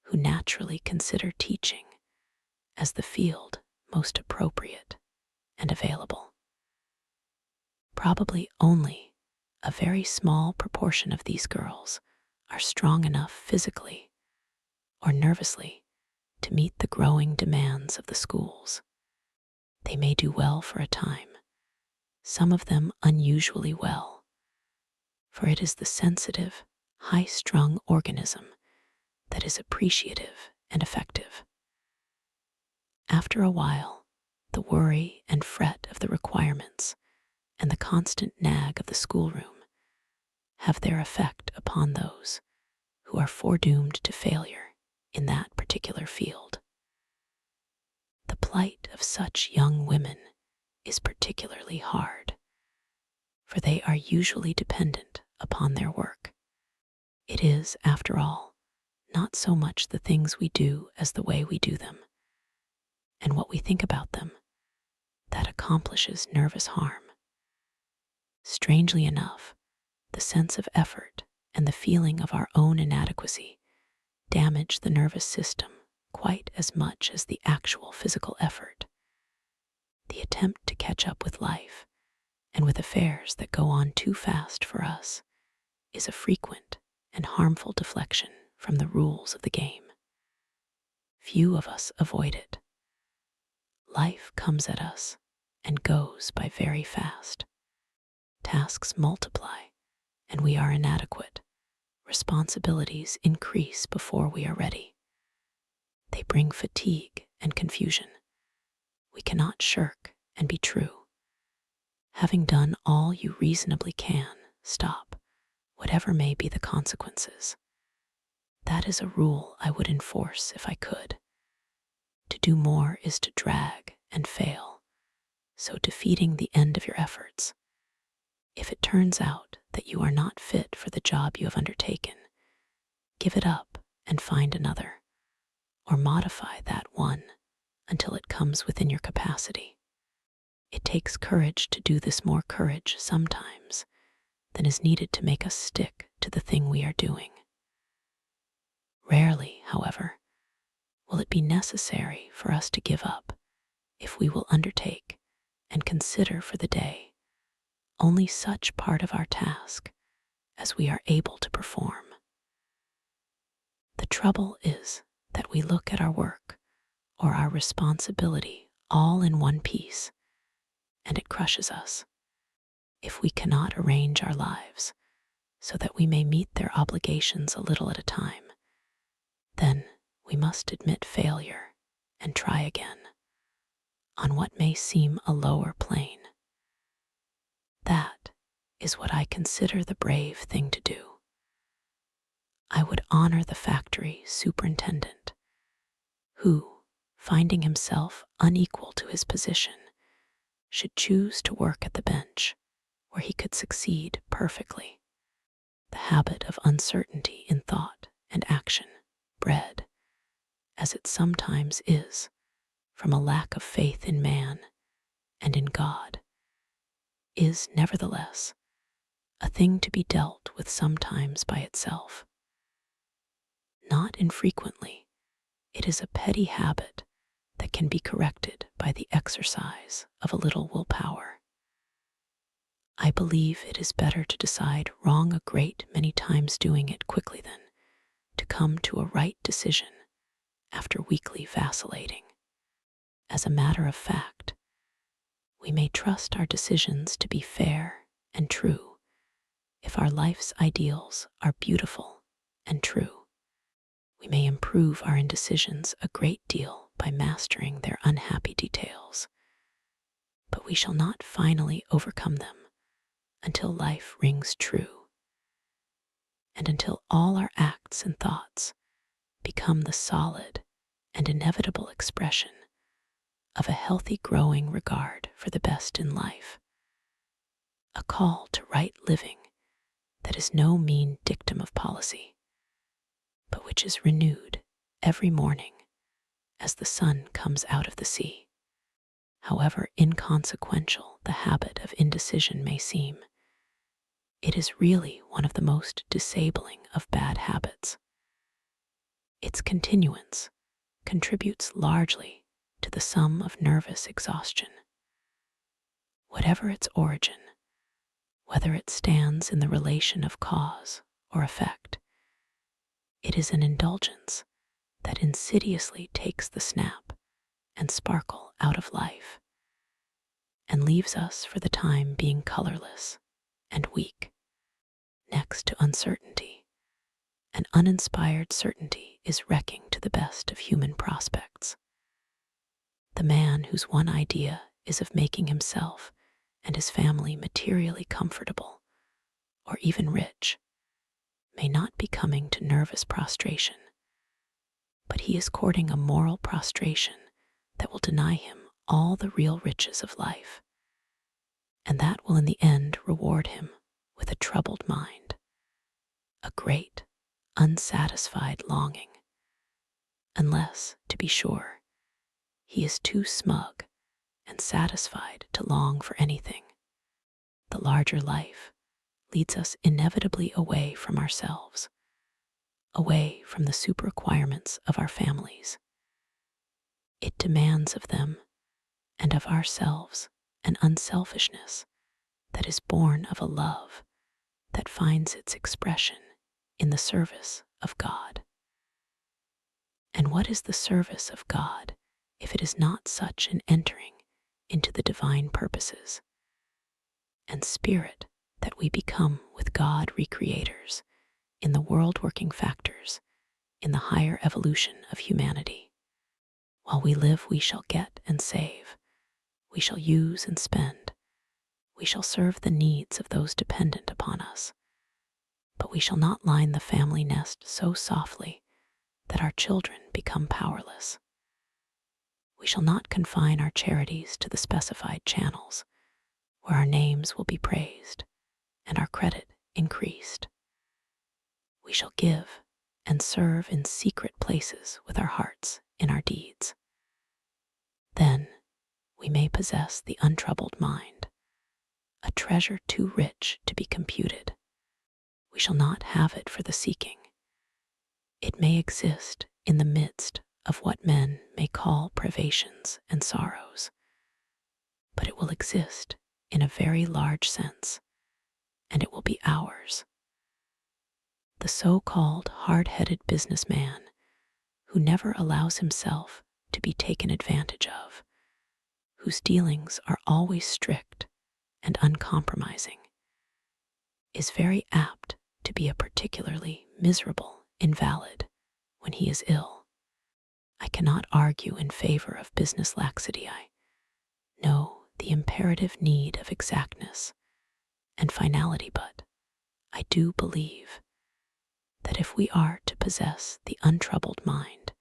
who naturally consider teaching as the field most appropriate and available. Probably only a very small proportion of these girls are strong enough physically or nervously to meet the growing demands of the schools. They may do well for a time, some of them unusually well, for it is the sensitive, high-strung organism that is appreciative and effective. After a while, the worry and fret of the requirements and the constant nag of the schoolroom have their effect upon those who are foredoomed to failure in that particular field. The plight of such young women is particularly hard, for they are usually dependent upon their work. It is, after all, not so much the things we do as the way we do them, and what we think about them, that accomplishes nervous harm. Strangely enough, the sense of effort and the feeling of our own inadequacy damage the nervous system quite as much as the actual physical effort. The attempt to catch up with life and with affairs that go on too fast for us is a frequent and harmful deflection from the rules of the game. Few of us avoid it. Life comes at us and goes by very fast. Tasks multiply and we are inadequate. Responsibilities increase before we are ready. They bring fatigue and confusion. We cannot shirk and be true. Having done all you reasonably can, stop, whatever may be the consequences. That is a rule I would enforce if I could. To do more is to drag and fail, so defeating the end of your efforts. If it turns out that you are not fit for the job you have undertaken, give it up and find another, or modify that one until it comes within your capacity. It takes courage to do this, more courage sometimes than is needed to make us stick to the thing we are doing. Rarely, however, will it be necessary for us to give up if we will undertake and consider for the day only such part of our task as we are able to perform. The trouble is that we look at our work or our responsibility all in one piece, and it crushes us. If we cannot arrange our lives so that we may meet their obligations a little at a time, then we must admit failure and try again on what may seem a lower plane. That is what I consider the brave thing to do. I would honor the factory superintendent who, finding himself unequal to his position, should choose to work at the bench where he could succeed perfectly. The habit of uncertainty in thought and action, bred, as it sometimes is, from a lack of faith in man and in God, is nevertheless a thing to be dealt with sometimes by itself. Not infrequently, it is a petty habit that can be corrected by the exercise of a little willpower. I believe it is better to decide wrong a great many times doing it quickly than to come to a right decision after weakly vacillating. As a matter of fact, we may trust our decisions to be fair and true if our life's ideals are beautiful and true. We may improve our indecisions a great deal by mastering their unhappy details, but we shall not finally overcome them until life rings true, and until all our acts and thoughts become the solid and inevitable expression of a healthy growing regard for the best in life, a call to right living that is no mean dictum of policy, but which is renewed every morning as the sun comes out of the sea. However inconsequential the habit of indecision may seem, it is really one of the most disabling of bad habits. Its continuance contributes largely to the sum of nervous exhaustion. Whatever its origin, whether it stands in the relation of cause or effect, it is an indulgence that insidiously takes the snap and sparkle out of life and leaves us for the time being colorless and weak. Next to uncertainty, an uninspired certainty is wrecking to the best of human prospects. The man whose one idea is of making himself and his family materially comfortable, or even rich, may not be coming to nervous prostration, but he is courting a moral prostration that will deny him all the real riches of life, and that will in the end reward him with a troubled mind, a great, unsatisfied longing, unless, to be sure, he is too smug and satisfied to long for anything. The larger life leads us inevitably away from ourselves, away from the super requirements of our families. It demands of them and of ourselves an unselfishness that is born of a love that finds its expression in the service of God. And what is the service of God if it is not such an entering into the divine purposes and spirit that we become with God recreators in the world-working factors in the higher evolution of humanity? While we live, we shall get and save, we shall use and spend, we shall serve the needs of those dependent upon us, but we shall not line the family nest so softly that our children become powerless. We shall not confine our charities to the specified channels where our names will be praised and our credit increased. We shall give and serve in secret places with our hearts in our deeds. Then we may possess the untroubled mind, a treasure too rich to be computed. We shall not have it for the seeking. It may exist in the midst of what men may call privations and sorrows, but it will exist in a very large sense, and it will be ours. The so-called hard-headed businessman who never allows himself to be taken advantage of, whose dealings are always strict and uncompromising, is very apt to be a particularly miserable invalid when he is ill. I cannot argue in favor of business laxity. I know the imperative need of exactness and finality, but I do believe that if we are to possess the untroubled mind,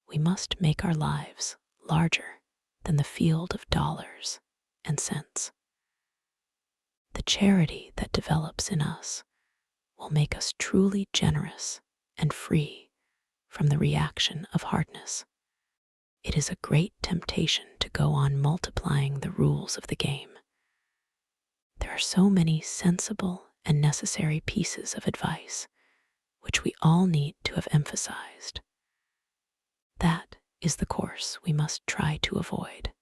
we must make our lives larger than the field of dollars and cents. The charity that develops in us will make us truly generous and free from the reaction of hardness. It is a great temptation to go on multiplying the rules of the game. There are so many sensible and necessary pieces of advice which we all need to have emphasized. That is the course we must try to avoid.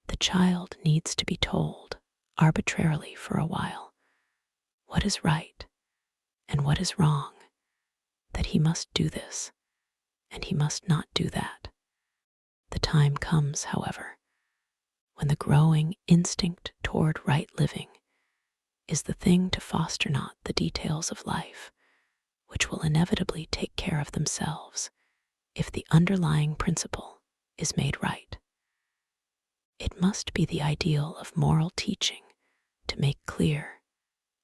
The child needs to be told arbitrarily for a while what is right and what is wrong, that he must do this and he must not do that. The time comes, however, when the growing instinct toward right living is the thing to foster not the details of life, which will inevitably take care of themselves if the underlying principle is made right. It must be the ideal of moral teaching to make clear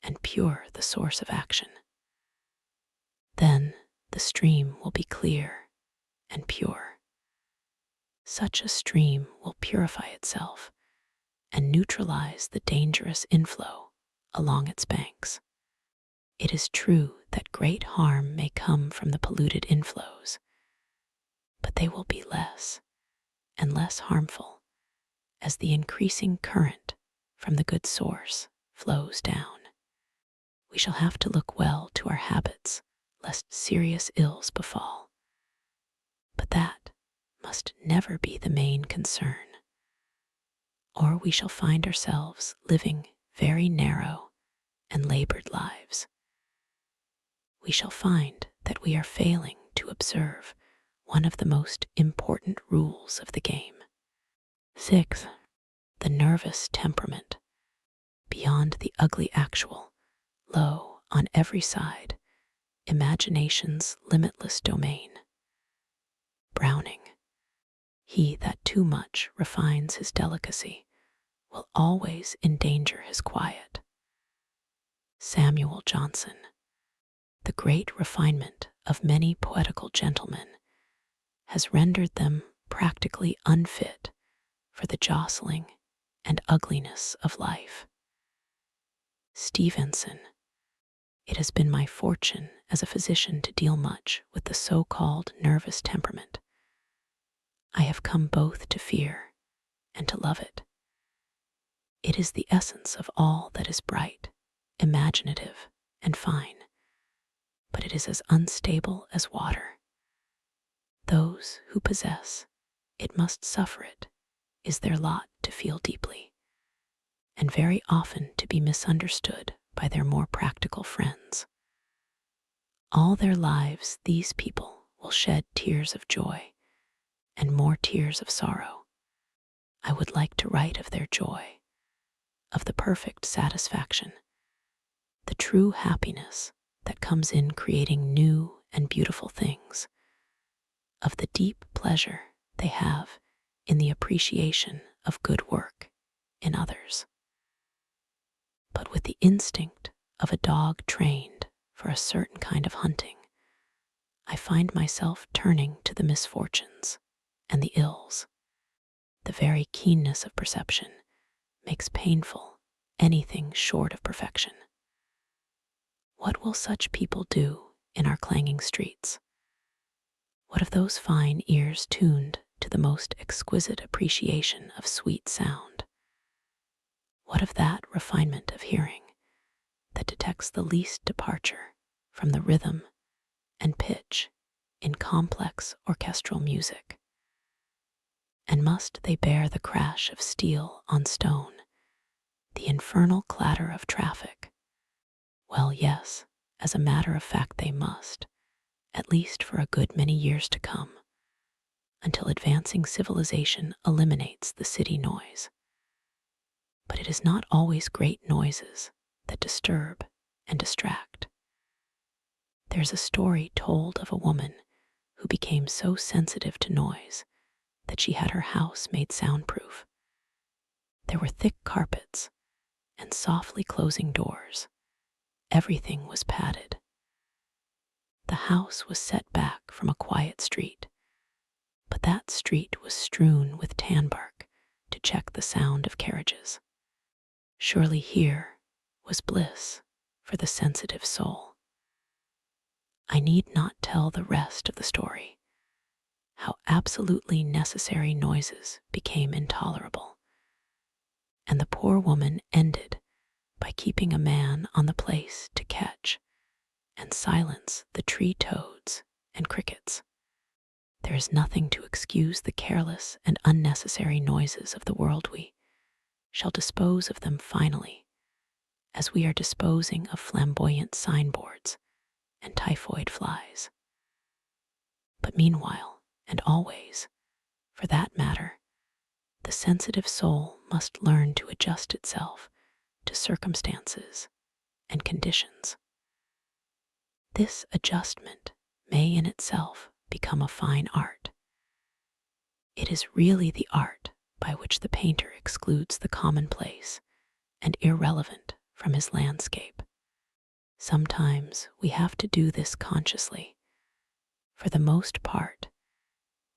and pure the source of action. Then the stream will be clear and pure. Such a stream will purify itself and neutralize the dangerous inflow along its banks. It is true that great harm may come from the polluted inflows, but they will be less and less harmful as the increasing current from the good source flows down. We shall have to look well to our habits lest serious ills befall, but that must never be the main concern, or we shall find ourselves living very narrow and labored lives. We shall find that we are failing to observe one of the most important rules of the game. 6. The nervous temperament. Beyond the ugly actual, lo, on every side, imagination's limitless domain. Browning. He that too much refines his delicacy will always endanger his quiet. Samuel Johnson. The great refinement of many poetical gentlemen has rendered them practically unfit for the jostling and ugliness of life. Stevenson. It has been my fortune as a physician to deal much with the so-called nervous temperament. I have come both to fear and to love it. It is the essence of all that is bright, imaginative, and fine, but it is as unstable as water. Those who possess it must suffer it, is their lot to feel deeply, and very often to be misunderstood by their more practical friends. All their lives these people will shed tears of joy and more tears of sorrow. I would like to write of their joy, of the perfect satisfaction, the true happiness that comes in creating new and beautiful things, of the deep pleasure they have in the appreciation of good work in others. But with the instinct of a dog trained for a certain kind of hunting, I find myself turning to the misfortunes and the ills. The very keenness of perception makes painful anything short of perfection. What will such people do in our clanging streets? What of those fine ears tuned to the most exquisite appreciation of sweet sound? What of that refinement of hearing that detects the least departure from the rhythm and pitch in complex orchestral music? And must they bear the crash of steel on stone, the infernal clatter of traffic? Well, yes, as a matter of fact they must, at least for a good many years to come, until advancing civilization eliminates the city noise. But it is not always great noises that disturb and distract. There's a story told of a woman who became so sensitive to noise that she had her house made soundproof. There were thick carpets and softly closing doors. Everything was padded. The house was set back from a quiet street, but that street was strewn with tan bark to check the sound of carriages. Surely here was bliss for the sensitive soul. I need not tell the rest of the story, how absolutely necessary noises became intolerable, and the poor woman ended by keeping a man on the place to catch and silence the tree toads and crickets. There is nothing to excuse the careless and unnecessary noises of the world. We shall dispose of them finally, as we are disposing of flamboyant signboards and typhoid flies. But meanwhile, and always, for that matter, the sensitive soul must learn to adjust itself to circumstances and conditions. This adjustment may in itself become a fine art. It is really the art by which the painter excludes the commonplace and irrelevant from his landscape. Sometimes we have to do this consciously. For the most part,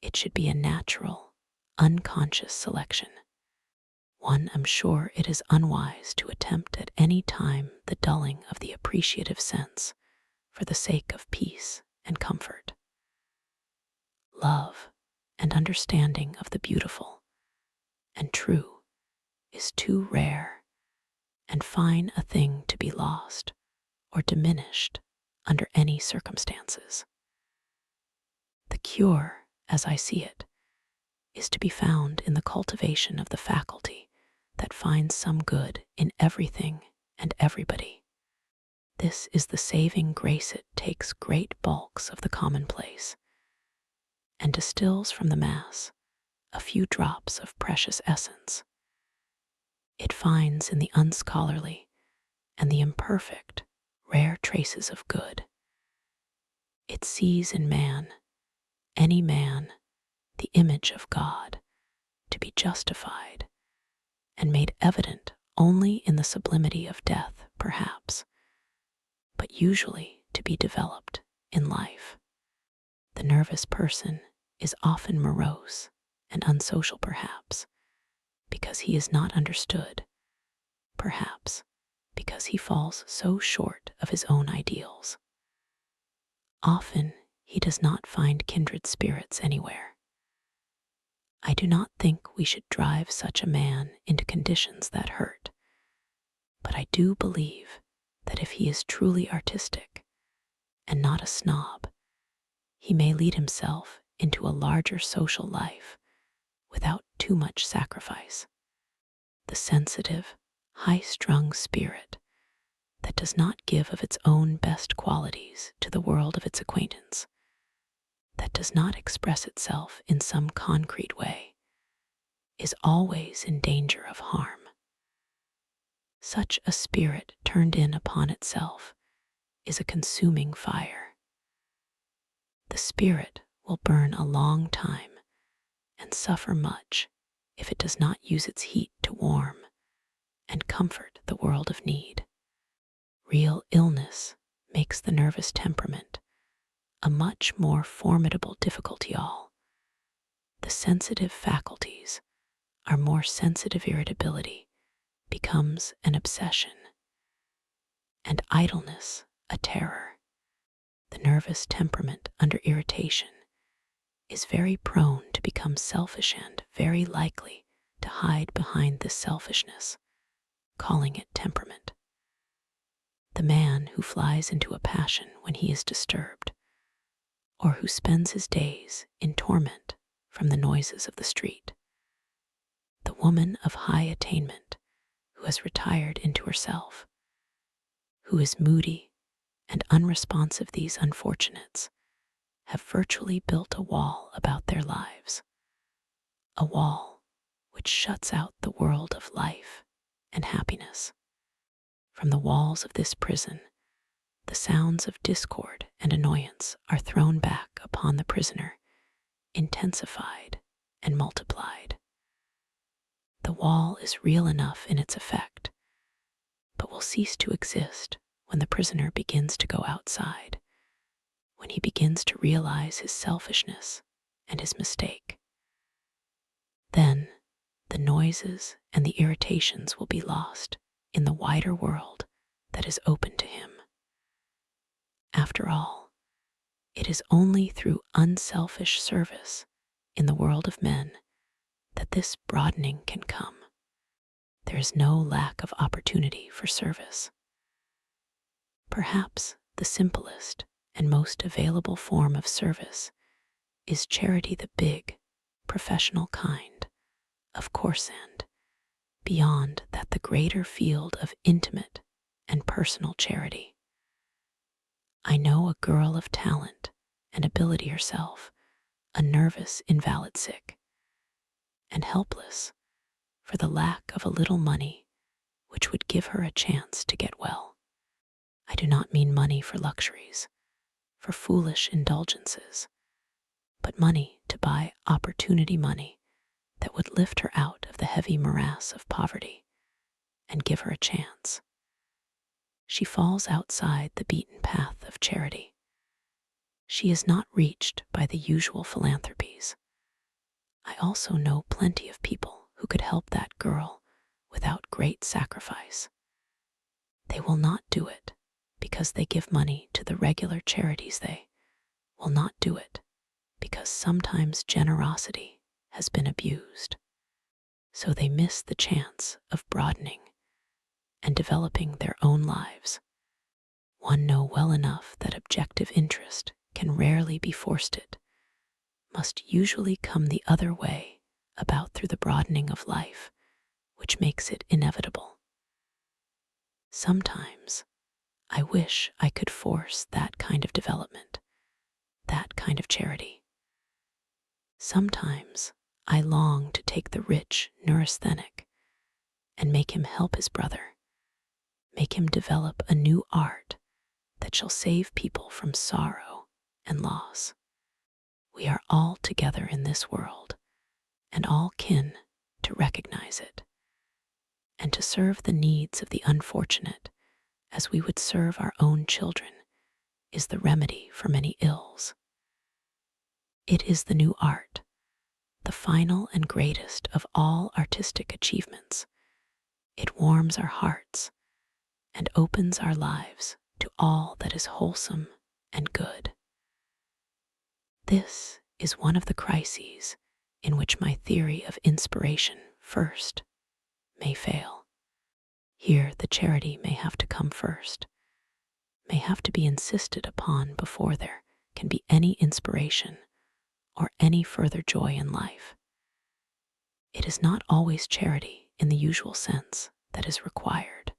it should be a natural, unconscious selection. One, I'm sure it is unwise to attempt at any time the dulling of the appreciative sense for the sake of peace and comfort. Love and understanding of the beautiful and true is too rare and fine a thing to be lost or diminished under any circumstances. The cure, as I see it, is to be found in the cultivation of the faculty that finds some good in everything and everybody. This is the saving grace. It takes great bulks of the commonplace and distills from the mass a few drops of precious essence. It finds in the unscholarly and the imperfect rare traces of good. It sees in man, any man, the image of God, to be justified and made evident only in the sublimity of death, perhaps, but usually to be developed in life. The nervous person is often morose and unsocial, perhaps, because he is not understood, perhaps, because he falls so short of his own ideals. Often he does not find kindred spirits anywhere. I do not think we should drive such a man into conditions that hurt, but I do believe that if he is truly artistic and not a snob, he may lead himself into a larger social life without too much sacrifice. The sensitive, high-strung spirit that does not give of its own best qualities to the world of its acquaintance, that does not express itself in some concrete way, is always in danger of harm. Such a spirit turned in upon itself is a consuming fire. The spirit will burn a long time and suffer much if it does not use its heat to warm and comfort the world of need. Real illness makes the nervous temperament a much more formidable difficulty. All the sensitive faculties are more sensitive. Irritability becomes an obsession, and idleness a terror. The nervous temperament under irritation is very prone to become selfish and very likely to hide behind this selfishness, calling it temperament. The man who flies into a passion when he is disturbed, or who spends his days in torment from the noises of the street. The woman of high attainment who has retired into herself, who is moody and unresponsive. These unfortunates have virtually built a wall about their lives, a wall which shuts out the world of life and happiness. From the walls of this prison, the sounds of discord and annoyance are thrown back upon the prisoner, intensified and multiplied. The wall is real enough in its effect, but will cease to exist when the prisoner begins to go outside, when he begins to realize his selfishness and his mistake. Then the noises and the irritations will be lost in the wider world that is open to him. After all, it is only through unselfish service in the world of men that this broadening can come. There is no lack of opportunity for service. Perhaps the simplest and most available form of service is charity, the big, professional kind, of course, and beyond that, the greater field of intimate and personal charity. I know a girl of talent and ability herself, a nervous invalid, sick and helpless for the lack of a little money which would give her a chance to get well. I do not mean money for luxuries, for foolish indulgences, but money to buy opportunity, money that would lift her out of the heavy morass of poverty and give her a chance. She falls outside the beaten path of charity. She is not reached by the usual philanthropies. I also know plenty of people who could help that girl without great sacrifice. They will not do it because they give money to the regular charities. They will not do it because sometimes generosity has been abused. So they miss the chance of broadening and developing their own lives. One know well enough that objective interest can rarely be forced. It must usually come the other way about, through the broadening of life, which makes it inevitable. Sometimes I wish I could force that kind of development, that kind of charity. Sometimes I long to take the rich neurasthenic and make him help his brother, make him develop a new art that shall save people from sorrow and loss. We are all together in this world, and all kin to recognize it, and to serve the needs of the unfortunate as we would serve our own children is the remedy for many ills. It is the new art, the final and greatest of all artistic achievements. It warms our hearts and opens our lives to all that is wholesome and good. This is one of the crises in which my theory of inspiration first may fail. Here the charity may have to come first, may have to be insisted upon before there can be any inspiration or any further joy in life. It is not always charity in the usual sense that is required.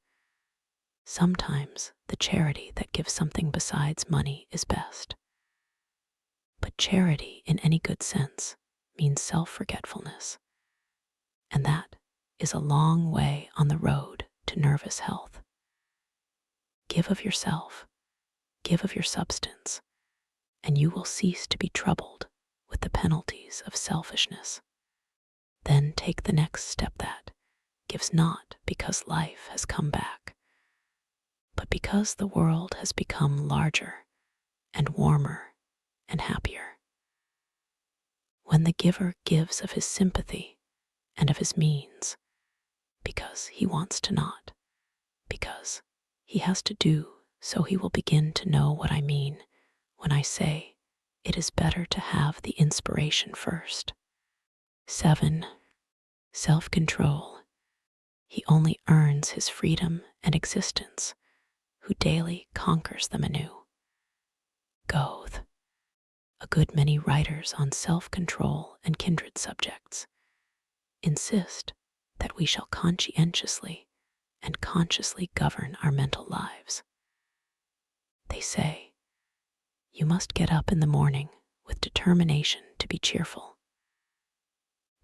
Sometimes the charity that gives something besides money is best. But charity in any good sense means self-forgetfulness, and that is a long way on the road to nervous health. Give of yourself, give of your substance, and you will cease to be troubled with the penalties of selfishness. Then take the next step that gives not because life has come back, but because the world has become larger and warmer and happier. When the giver gives of his sympathy and of his means, because he wants to not, because he has to do, so he will begin to know what I mean when I say it is better to have the inspiration first. 7. Self-control. He only earns his freedom and existence who daily conquers them anew. Goethe. A good many writers on self-control and kindred subjects insist that we shall conscientiously and consciously govern our mental lives. They say, you must get up in the morning with determination to be cheerful.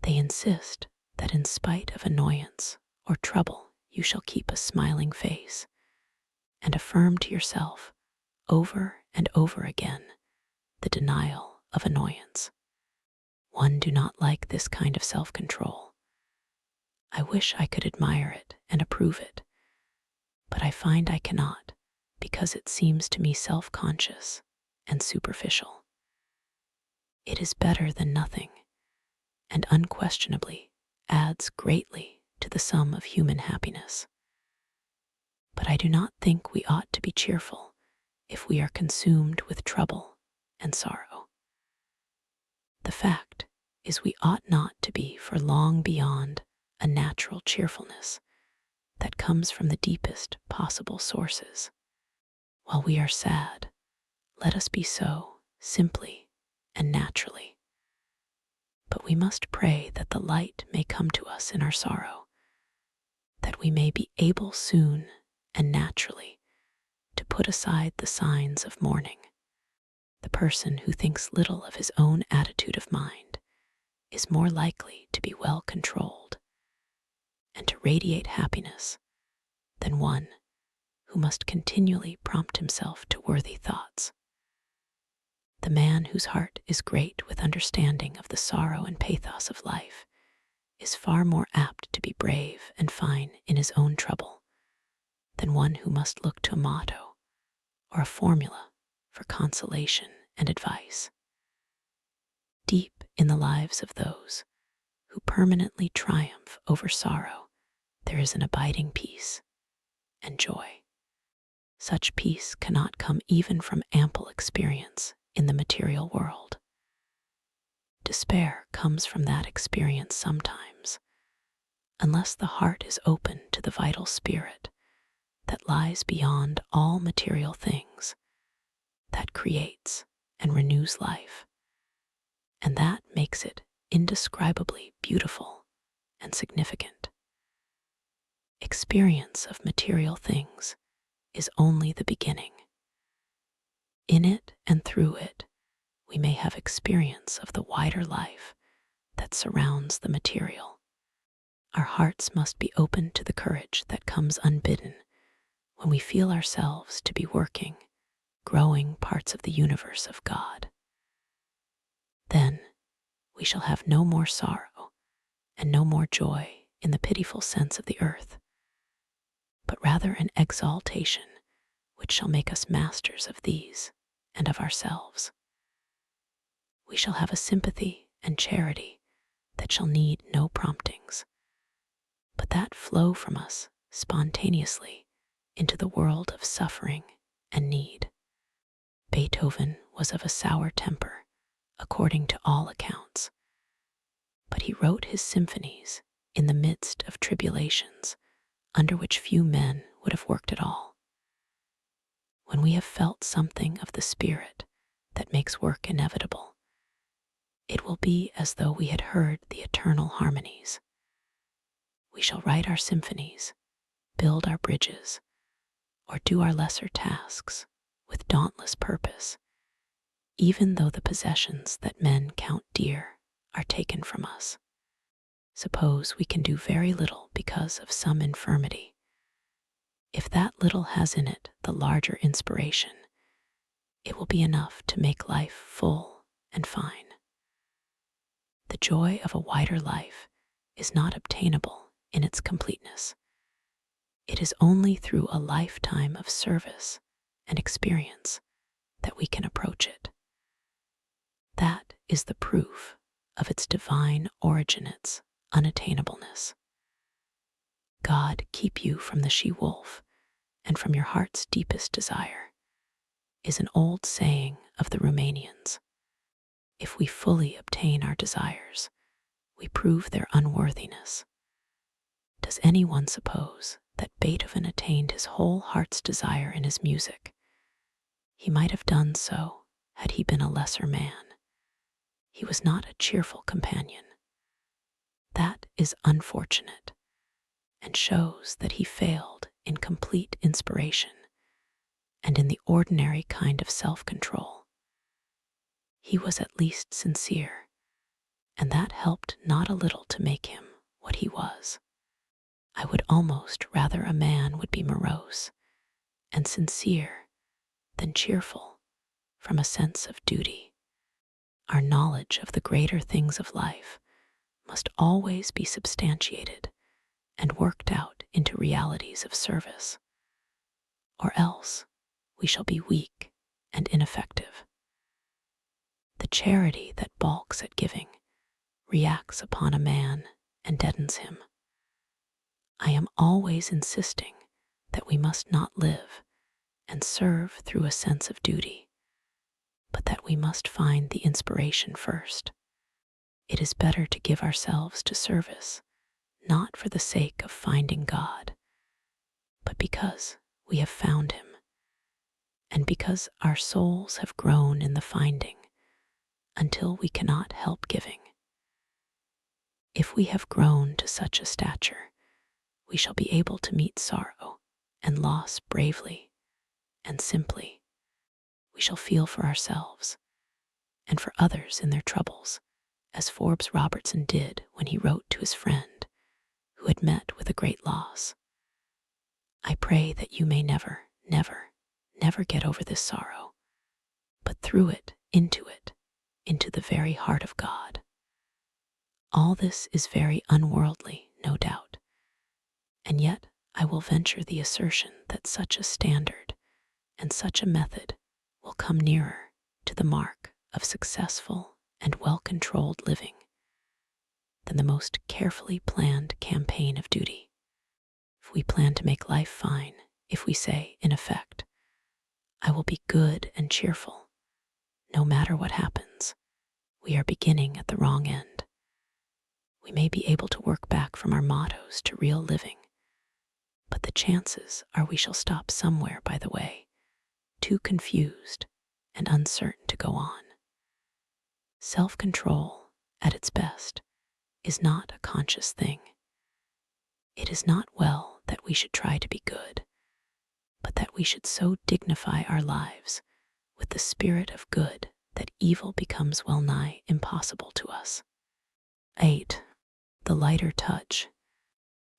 They insist that in spite of annoyance or trouble, you shall keep a smiling face and affirm to yourself over and over again the denial of annoyance. One do not like this kind of self-control. I wish I could admire it and approve it, but I find I cannot because it seems to me self-conscious and superficial. It is better than nothing, and unquestionably adds greatly to the sum of human happiness. But I do not think we ought to be cheerful if we are consumed with trouble and sorrow. The fact is we ought not to be for long beyond a natural cheerfulness that comes from the deepest possible sources. While we are sad, let us be so simply and naturally. But we must pray that the light may come to us in our sorrow, that we may be able soon and naturally to put aside the signs of mourning. The person who thinks little of his own attitude of mind is more likely to be well controlled and to radiate happiness than one who must continually prompt himself to worthy thoughts. The man whose heart is great with understanding of the sorrow and pathos of life is far more apt to be brave and fine in his own trouble than one who must look to a motto or a formula for consolation and advice. Deep in the lives of those who permanently triumph over sorrow, there is an abiding peace and joy. Such peace cannot come even from ample experience in the material world. Despair comes from that experience sometimes, unless the heart is open to the vital spirit that lies beyond all material things, that creates and renews life, and that makes it indescribably beautiful and significant. Experience of material things is only the beginning. In it and through it, we may have experience of the wider life that surrounds the material. Our hearts must be open to the courage that comes unbidden when we feel ourselves to be working, growing parts of the universe of God. Then we shall have no more sorrow and no more joy in the pitiful sense of the earth, but rather an exaltation which shall make us masters of these and of ourselves. We shall have a sympathy and charity that shall need no promptings, but that flow from us spontaneously into the world of suffering and need. Beethoven was of a sour temper, according to all accounts, but he wrote his symphonies in the midst of tribulations under which few men would have worked at all. When we have felt something of the spirit that makes work inevitable, it will be as though we had heard the eternal harmonies. We shall write our symphonies, build our bridges, or do our lesser tasks with dauntless purpose, even though the possessions that men count dear are taken from us. Suppose we can do very little because of some infirmity. If that little has in it the larger inspiration, it will be enough to make life full and fine. The joy of a wider life is not obtainable in its completeness. It is only through a lifetime of service and experience that we can approach it. That is the proof of its divine origin, its unattainableness. God keep you from the she-wolf and from your heart's deepest desire is an old saying of the Romanians. If we fully obtain our desires, we prove their unworthiness. Does anyone suppose that Beethoven attained his whole heart's desire in his music? He might have done so had he been a lesser man. He was not a cheerful companion. That is unfortunate, and shows that he failed in complete inspiration and in the ordinary kind of self-control. He was at least sincere, and that helped not a little to make him what he was. I would almost rather a man would be morose and sincere than cheerful from a sense of duty. Our knowledge of the greater things of life must always be substantiated and worked out into realities of service, or else we shall be weak and ineffective. The charity that balks at giving reacts upon a man and deadens him. I am always insisting that we must not live and serve through a sense of duty, but that we must find the inspiration first. It is better to give ourselves to service, not for the sake of finding God, but because we have found him, and because our souls have grown in the finding until we cannot help giving. If we have grown to such a stature, we shall be able to meet sorrow and loss bravely and simply. We shall feel for ourselves and for others in their troubles, as Forbes Robertson did when he wrote to his friend who had met with a great loss. I pray that you may never, never, never get over this sorrow, but through it, into the very heart of God. All this is very unworldly, no doubt, and yet I will venture the assertion that such a standard and such a method will come nearer to the mark of successful and well-controlled living than the most carefully planned campaign of duty. If we plan to make life fine, if we say, in effect, I will be good and cheerful, no matter what happens, we are beginning at the wrong end. We may be able to work back from our mottos to real living, but the chances are we shall stop somewhere by the way, too confused and uncertain to go on. Self-control, at its best, is not a conscious thing. It is not well that we should try to be good, but that we should so dignify our lives with the spirit of good that evil becomes well nigh impossible to us. 8. The lighter touch.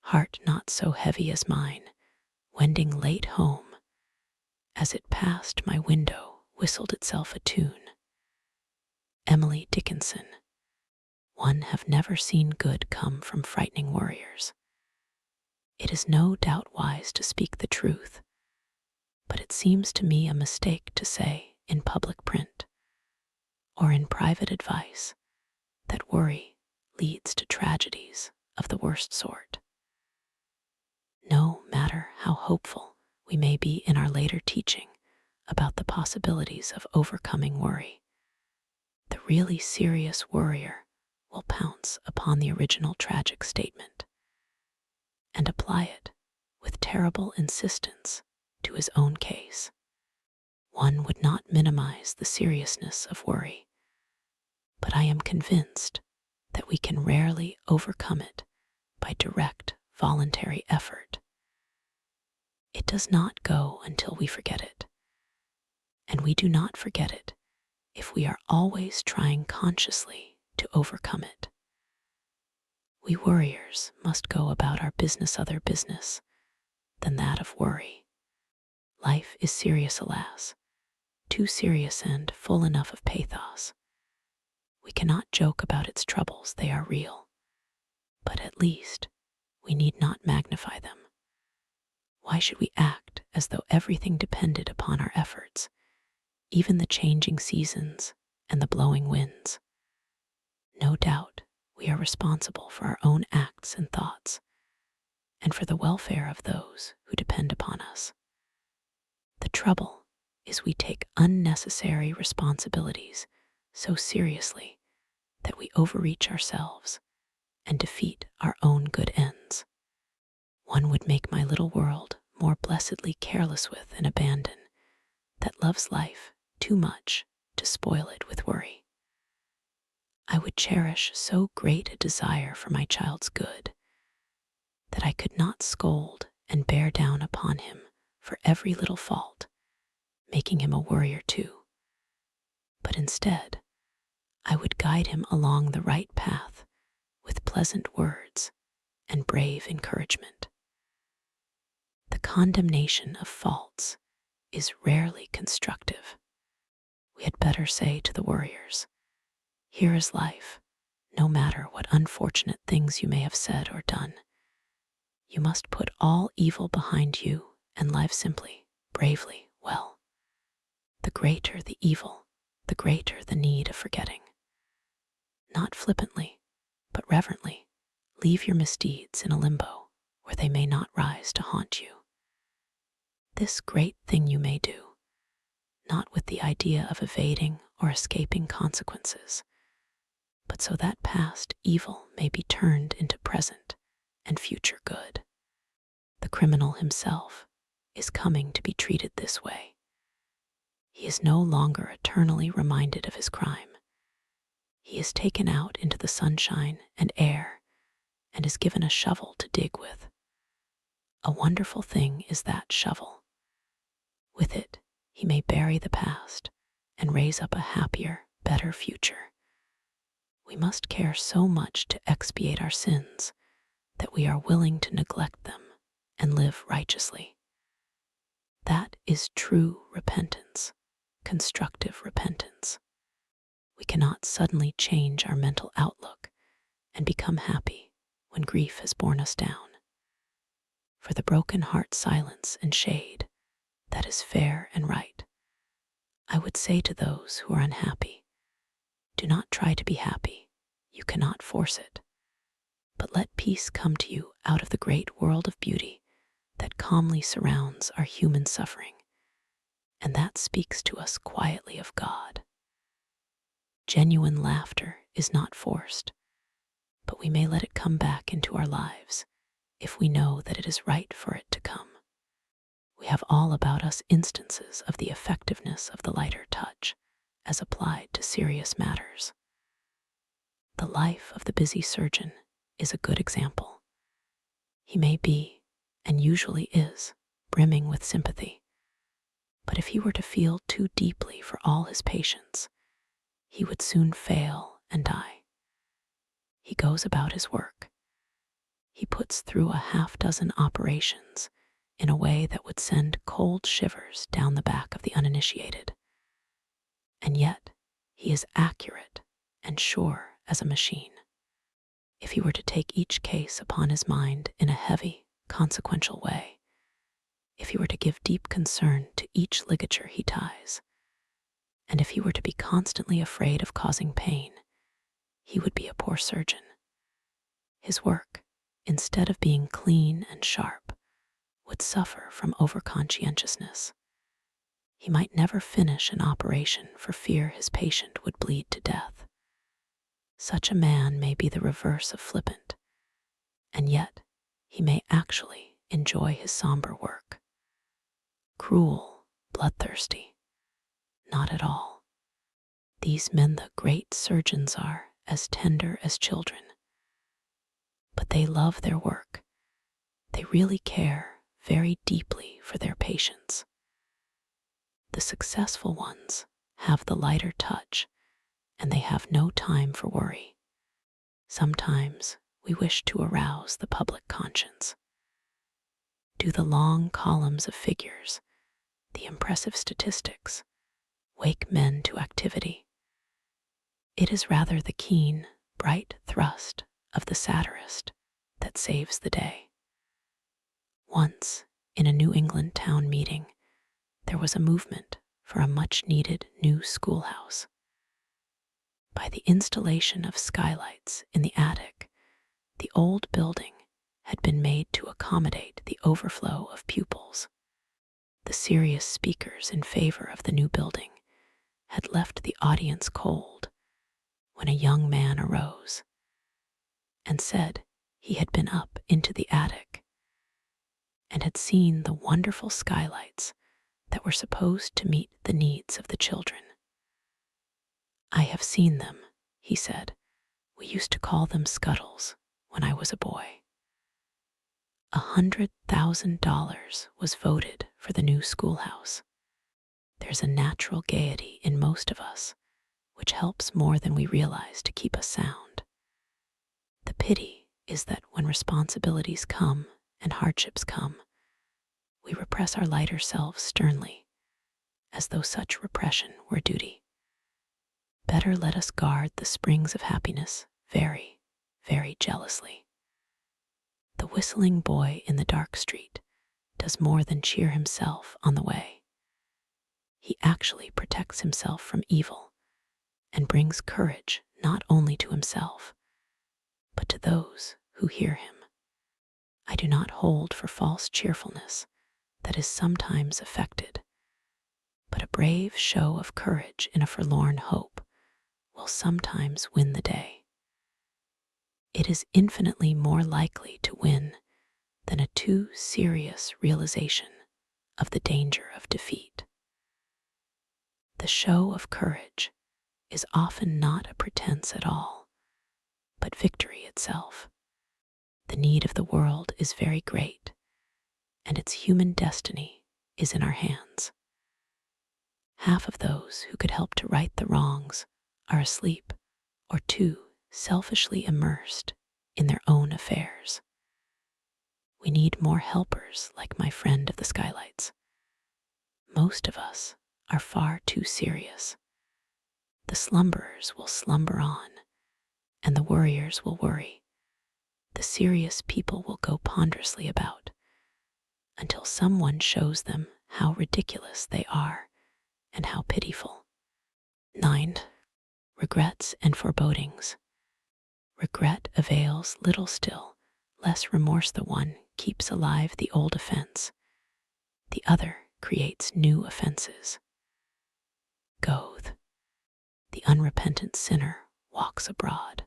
Heart not so heavy as mine, wending late home, as it passed my window whistled itself a tune. Emily Dickinson. One have never seen good come from frightening worriers. It is no doubt wise to speak the truth, but it seems to me a mistake to say in public print or in private advice that worry leads to tragedies of the worst sort. No matter how hopeful we may be in our later teaching about the possibilities of overcoming worry, the really serious worrier will pounce upon the original tragic statement and apply it with terrible insistence to his own case. One would not minimize the seriousness of worry, but I am convinced that we can rarely overcome it by direct, voluntary effort. It does not go until we forget it, and we do not forget it if we are always trying consciously to overcome it. We worriers must go about our business other business than that of worry. Life is serious, alas, too serious and full enough of pathos. We cannot joke about its troubles, they are real, but at least we need not magnify them. Why should we act as though everything depended upon our efforts, even the changing seasons and the blowing winds? No doubt we are responsible for our own acts and thoughts, and for the welfare of those who depend upon us. The trouble is we take unnecessary responsibilities so seriously that we overreach ourselves and defeat our own good ends. One would make my little world more blessedly careless with and abandon that loves life too much to spoil it with worry. I would cherish so great a desire for my child's good that I could not scold and bear down upon him for every little fault, making him a worrier too. But instead, I would guide him along the right path with pleasant words and brave encouragement. The condemnation of faults is rarely constructive. We had better say to the worriers, here is life, no matter what unfortunate things you may have said or done. You must put all evil behind you and live simply, bravely, well. The greater the evil, the greater the need of forgetting. Not flippantly, but reverently, leave your misdeeds in a limbo where they may not rise to haunt you. This great thing you may do, not with the idea of evading or escaping consequences, but so that past evil may be turned into present and future good. The criminal himself is coming to be treated this way. He is no longer eternally reminded of his crime. He is taken out into the sunshine and air and is given a shovel to dig with. A wonderful thing is that shovel. With it, he may bury the past and raise up a happier, better future. We must care so much to expiate our sins that we are willing to neglect them and live righteously. That is true repentance, constructive repentance. We cannot suddenly change our mental outlook and become happy when grief has borne us down. For the broken heart silence and shade that is fair and right, I would say to those who are unhappy, do not try to be happy, you cannot force it, but let peace come to you out of the great world of beauty that calmly surrounds our human suffering, and that speaks to us quietly of God. Genuine laughter is not forced, but we may let it come back into our lives if we know that it is right for it to come. We have all about us instances of the effectiveness of the lighter touch as applied to serious matters. The life of the busy surgeon is a good example. He may be, and usually is, brimming with sympathy, but if he were to feel too deeply for all his patients, he would soon fail and die. He goes about his work. He puts through a half-dozen operations in a way that would send cold shivers down the back of the uninitiated. And yet, he is accurate and sure as a machine. If he were to take each case upon his mind in a heavy, consequential way, if he were to give deep concern to each ligature he ties, and if he were to be constantly afraid of causing pain, he would be a poor surgeon. His work, instead of being clean and sharp, would suffer from overconscientiousness. He might never finish an operation for fear his patient would bleed to death. Such a man may be the reverse of flippant, and yet he may actually enjoy his somber work. Cruel, bloodthirsty, not at all. These men, the great surgeons, are as tender as children. But they love their work. They really care very deeply for their patients. The successful ones have the lighter touch, and they have no time for worry. Sometimes we wish to arouse the public conscience. Do the long columns of figures, the impressive statistics, wake men to activity? It is rather the keen, bright thrust of the satirist that saves the day. Once, in a New England town meeting, there was a movement for a much-needed new schoolhouse. By the installation of skylights in the attic, the old building had been made to accommodate the overflow of pupils. The serious speakers in favor of the new building had left the audience cold when a young man arose and said he had been up into the attic and had seen the wonderful skylights that were supposed to meet the needs of the children. "I have seen them," he said. "We used to call them scuttles when I was a boy." $100,000 was voted for the new schoolhouse. There's a natural gaiety in most of us, which helps more than we realize to keep us sound. The pity is that when responsibilities come and hardships come, we repress our lighter selves sternly, as though such repression were duty. Better let us guard the springs of happiness very, very jealously. The whistling boy in the dark street does more than cheer himself on the way. He actually protects himself from evil and brings courage not only to himself, but to those who hear him. I do not hold for false cheerfulness that is sometimes affected, but a brave show of courage in a forlorn hope will sometimes win the day. It is infinitely more likely to win than a too serious realization of the danger of defeat. The show of courage is often not a pretense at all, but victory itself. The need of the world is very great, and its human destiny is in our hands. Half of those who could help to right the wrongs are asleep or too selfishly immersed in their own affairs. We need more helpers like my friend of the skylights. Most of us are far too serious. The slumberers will slumber on, and the worriers will worry. The serious people will go ponderously about until someone shows them how ridiculous they are and how pitiful. 9. Regrets and forebodings. Regret avails little still, less remorse the one keeps alive the old offense. The other creates new offenses. Goethe. The unrepentant sinner walks abroad.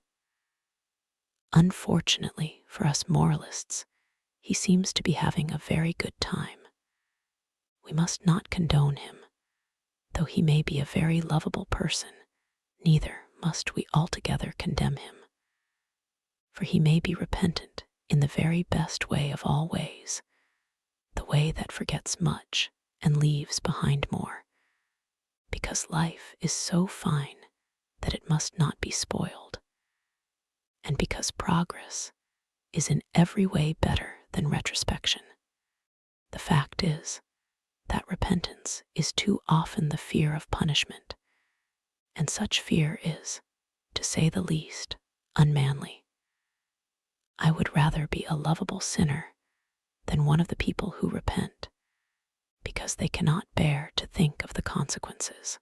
Unfortunately for us moralists, he seems to be having a very good time. We must not condone him. Though he may be a very lovable person, neither must we altogether condemn him. For he may be repentant in the very best way of all ways, the way that forgets much and leaves behind more, because life is so fine that it must not be spoiled, and because progress is in every way better than retrospection. The fact is that repentance is too often the fear of punishment, and such fear is, to say the least, unmanly. I would rather be a lovable sinner than one of the people who repent, because they cannot bear to think of the consequences.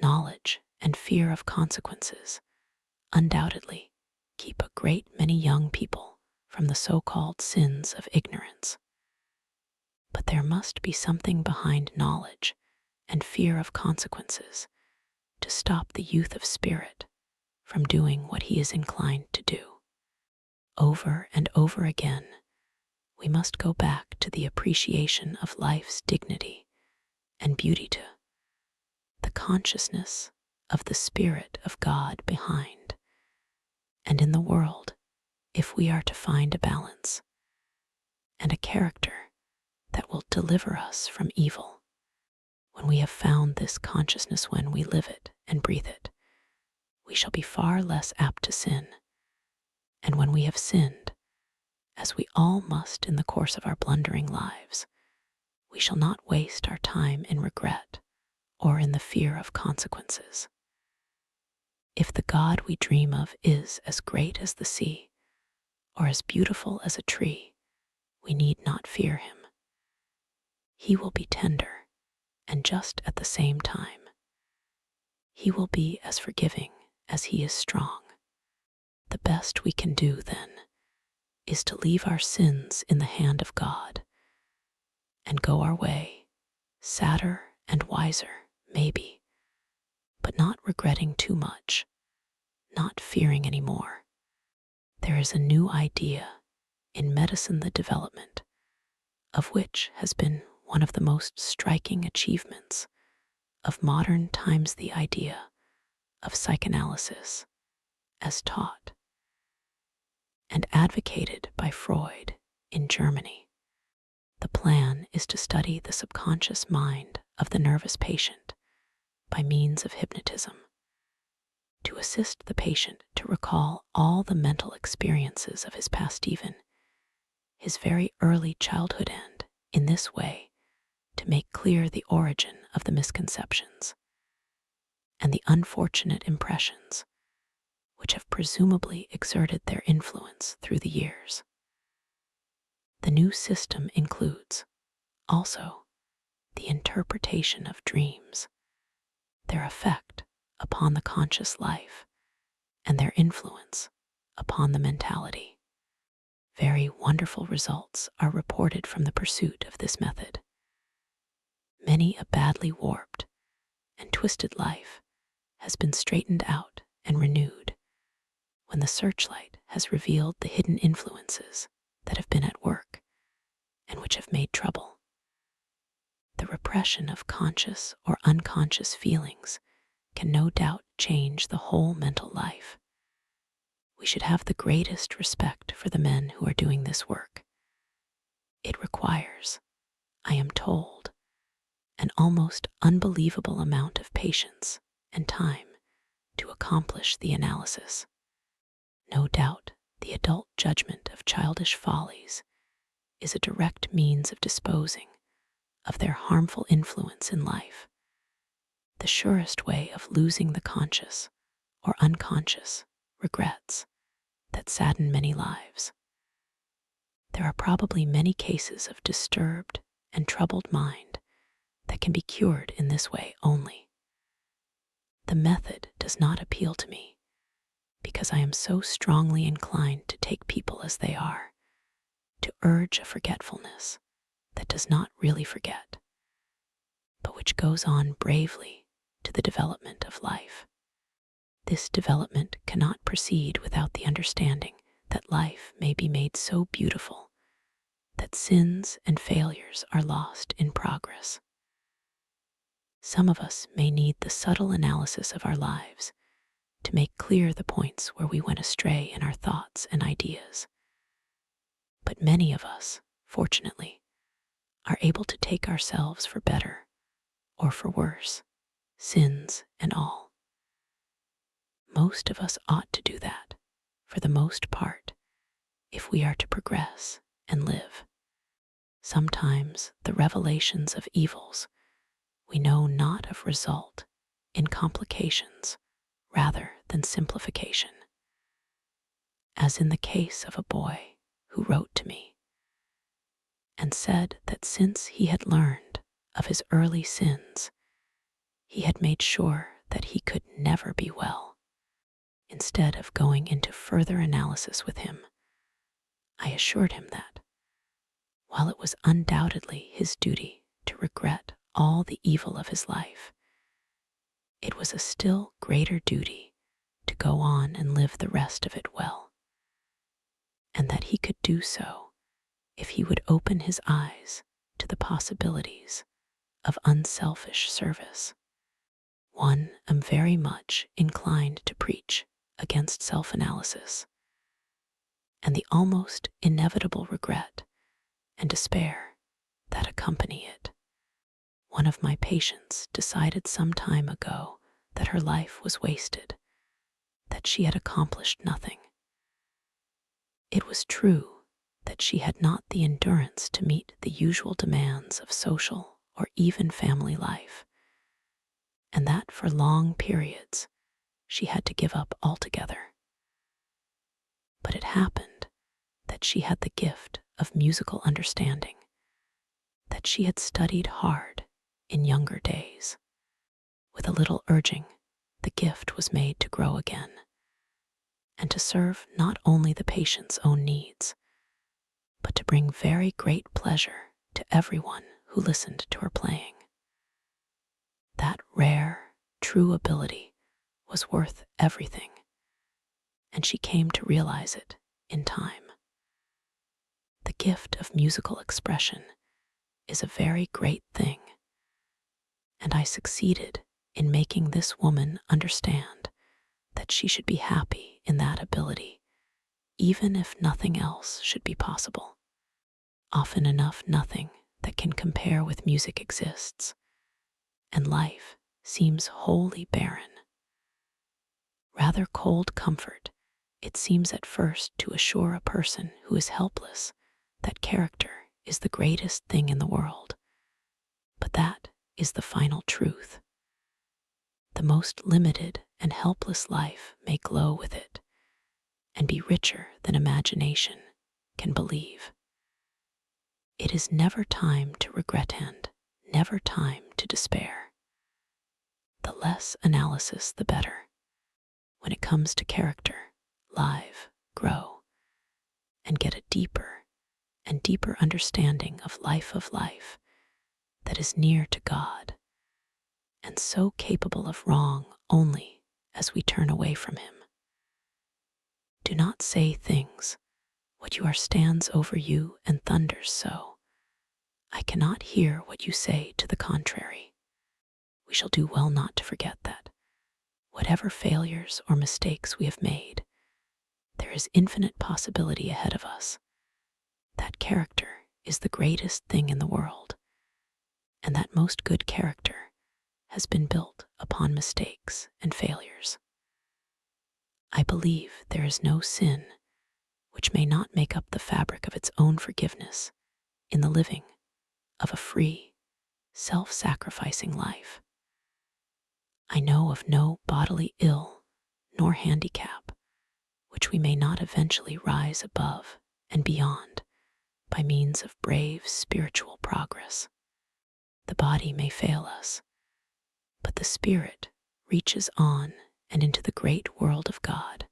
Knowledge and fear of consequences undoubtedly keep a great many young people from the so-called sins of ignorance. But there must be something behind knowledge and fear of consequences to stop the youth of spirit from doing what he is inclined to do. Over and over again, we must go back to the appreciation of life's dignity and beauty, to the consciousness of the Spirit of God behind and in the world, if we are to find a balance and a character that will deliver us from evil. When we have found this consciousness, when we live it and breathe it, we shall be far less apt to sin. And when we have sinned, as we all must in the course of our blundering lives, we shall not waste our time in regret or in the fear of consequences. If the God we dream of is as great as the sea or as beautiful as a tree, we need not fear him. He will be tender and just at the same time. He will be as forgiving as he is strong. The best we can do, then, is to leave our sins in the hand of God and go our way, sadder and wiser, maybe, but not regretting too much, not fearing any more. There is a new idea in medicine, the development of which has been one of the most striking achievements of modern times, the idea of psychoanalysis as taught and advocated by Freud in Germany. The plan is to study the subconscious mind of the nervous patient by means of hypnotism, to assist the patient to recall all the mental experiences of his past, even his very early childhood, and, in this way, to make clear the origin of the misconceptions and the unfortunate impressions which have presumably exerted their influence through the years. The new system includes, also, the interpretation of dreams, their effect upon the conscious life, and their influence upon the mentality. Very wonderful results are reported from the pursuit of this method. Many a badly warped and twisted life has been straightened out and renewed when the searchlight has revealed the hidden influences that have been at work and which have made trouble. The repression of conscious or unconscious feelings can no doubt change the whole mental life. We should have the greatest respect for the men who are doing this work. It requires, I am told, an almost unbelievable amount of patience and time to accomplish the analysis. No doubt, the adult judgment of childish follies is a direct means of disposing of their harmful influence in life, the surest way of losing the conscious or unconscious regrets that sadden many lives. There are probably many cases of disturbed and troubled mind that can be cured in this way only. The method does not appeal to me because I am so strongly inclined to take people as they are, to urge a forgetfulness that does not really forget, but which goes on bravely to the development of life. This development cannot proceed without the understanding that life may be made so beautiful that sins and failures are lost in progress. Some of us may need the subtle analysis of our lives to make clear the points where we went astray in our thoughts and ideas. But many of us, fortunately, are able to take ourselves for better or for worse, sins and all. Most of us ought to do that, for the most part, if we are to progress and live. Sometimes the revelations of evils we know not of result in complications rather than simplification. As in the case of a boy who wrote to me and said that since he had learned of his early sins, he had made sure that he could never be well. Instead of going into further analysis with him, I assured him that, while it was undoubtedly his duty to regret all the evil of his life, it was a still greater duty to go on and live the rest of it well, and that he could do so if he would open his eyes to the possibilities of unselfish service. One, am very much inclined to preach against self-analysis and the almost inevitable regret and despair that accompany it. One of my patients decided some time ago that her life was wasted, that she had accomplished nothing. It was true that she had not the endurance to meet the usual demands of social or even family life, and that for long periods she had to give up altogether. But it happened that she had the gift of musical understanding, that she had studied hard in younger days. With a little urging, the gift was made to grow again, and to serve not only the patient's own needs, but to bring very great pleasure to everyone who listened to her playing. That rare, true ability was worth everything, and she came to realize it in time. The gift of musical expression is a very great thing, and I succeeded in making this woman understand that she should be happy in that ability, even if nothing else should be possible. Often enough, nothing that can compare with music exists, and life seems wholly barren. Rather cold comfort, it seems at first to assure a person who is helpless that character is the greatest thing in the world. But that is the final truth. The most limited and helpless life may glow with it, and be richer than imagination can believe. It is never time to regret and never time to despair. The less analysis, the better. When it comes to character, live, grow, and get a deeper and deeper understanding of life that is near to God, and so capable of wrong only as we turn away from him. Do not say things, what you are stands over you and thunders so. I cannot hear what you say to the contrary. We shall do well not to forget that, whatever failures or mistakes we have made, there is infinite possibility ahead of us. That character is the greatest thing in the world, and that most good character has been built upon mistakes and failures. I believe there is no sin which may not make up the fabric of its own forgiveness in the living of a free, self-sacrificing life. I know of no bodily ill nor handicap which we may not eventually rise above and beyond by means of brave spiritual progress. The body may fail us, but the spirit reaches on and into the great world of God.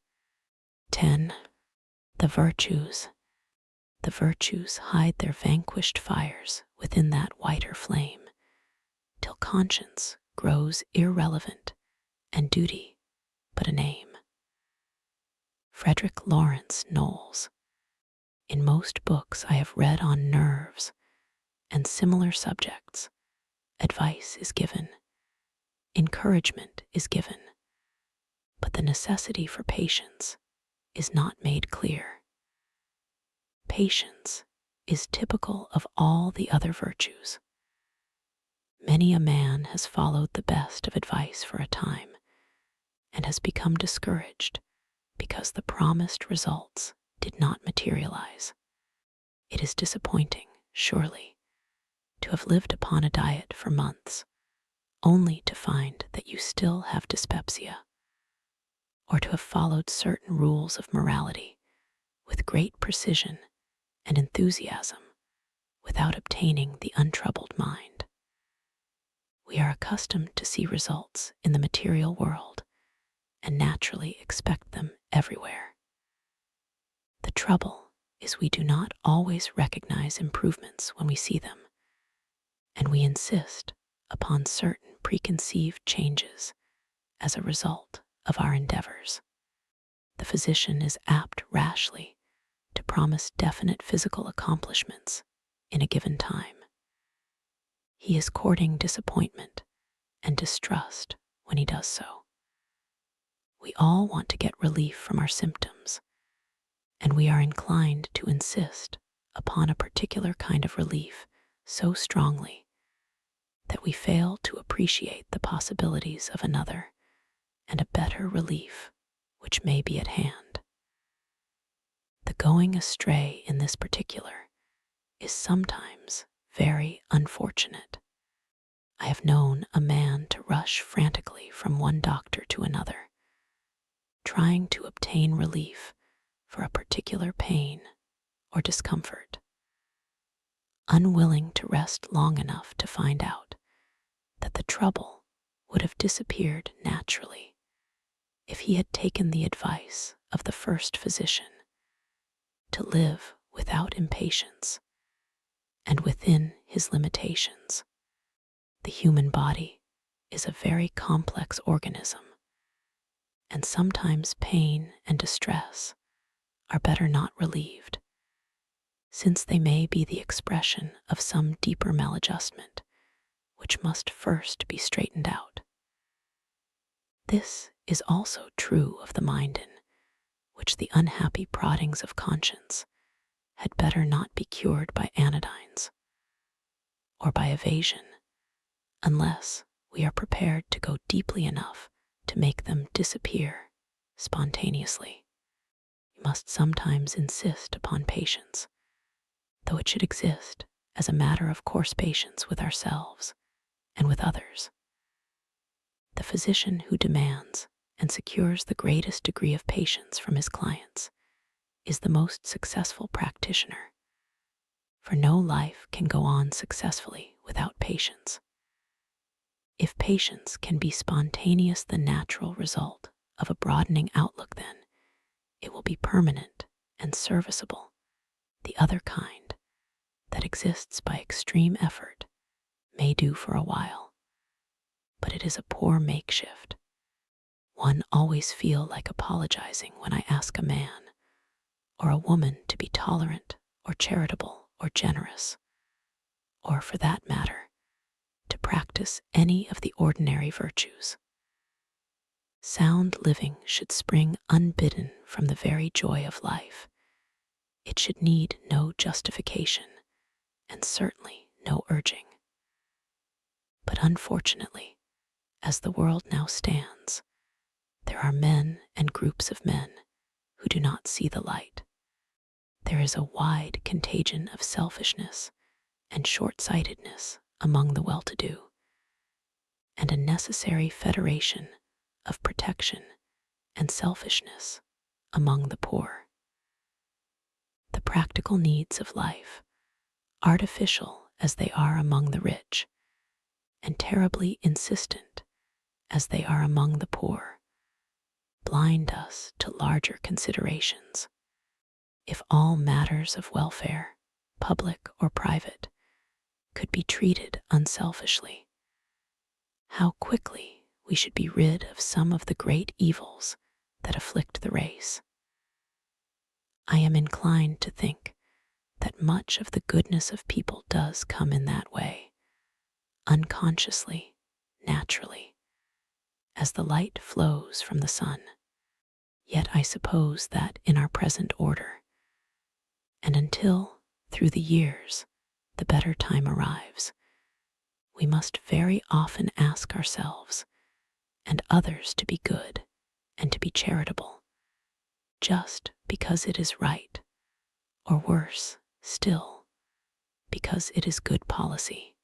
10. The virtues. The virtues hide their vanquished fires within that whiter flame, till conscience grows irrelevant and duty but a name. Frederick Lawrence Knowles. In most books I have read on nerves and similar subjects, advice is given, encouragement is given, but the necessity for patience is not made clear. Patience is typical of all the other virtues. Many a man has followed the best of advice for a time and has become discouraged because the promised results did not materialize. It is disappointing, surely, to have lived upon a diet for months only to find that you still have dyspepsia, or to have followed certain rules of morality with great precision and enthusiasm without obtaining the untroubled mind. We are accustomed to see results in the material world and naturally expect them everywhere. The trouble is we do not always recognize improvements when we see them, and we insist upon certain preconceived changes as a result of our endeavors. The physician is apt rashly to promise definite physical accomplishments in a given time. He is courting disappointment and distrust when he does so. We all want to get relief from our symptoms, and we are inclined to insist upon a particular kind of relief so strongly that we fail to appreciate the possibilities of another and a better relief which may be at hand. The going astray in this particular is sometimes very unfortunate. I have known a man to rush frantically from one doctor to another, trying to obtain relief for a particular pain or discomfort, unwilling to rest long enough to find out that the trouble would have disappeared naturally if he had taken the advice of the first physician to live without impatience and within his limitations. The human body is a very complex organism, and sometimes pain and distress are better not relieved, since they may be the expression of some deeper maladjustment which must first be straightened out. This is also true of the mind, in which the unhappy proddings of conscience had better not be cured by anodynes or by evasion, unless we are prepared to go deeply enough to make them disappear spontaneously. We must sometimes insist upon patience, though it should exist as a matter of course patience with ourselves and with others. The physician who demands and secures the greatest degree of patience from his clients is the most successful practitioner, for no life can go on successfully without patience. If patience can be spontaneous, the natural result of a broadening outlook, then it will be permanent and serviceable. The other kind, that exists by extreme effort, may do for a while, but it is a poor makeshift. One always feel like apologizing when I ask a man or a woman to be tolerant or charitable or generous, or for that matter, to practice any of the ordinary virtues. Sound living should spring unbidden from the very joy of life. It should need no justification, and certainly no urging. But unfortunately, as the world now stands, there are men and groups of men who do not see the light. There is a wide contagion of selfishness and short-sightedness among the well-to-do, and a necessary federation of protection and selfishness among the poor. The practical needs of life, artificial as they are among the rich, and terribly insistent as they are among the poor, blind us to larger considerations. If all matters of welfare, public or private, could be treated unselfishly, how quickly we should be rid of some of the great evils that afflict the race. I am inclined to think that much of the goodness of people does come in that way, unconsciously, naturally, as the light flows from the sun. Yet I suppose that in our present order, and until, through the years, the better time arrives, we must very often ask ourselves and others to be good and to be charitable, just because it is right, or worse still, because it is good policy.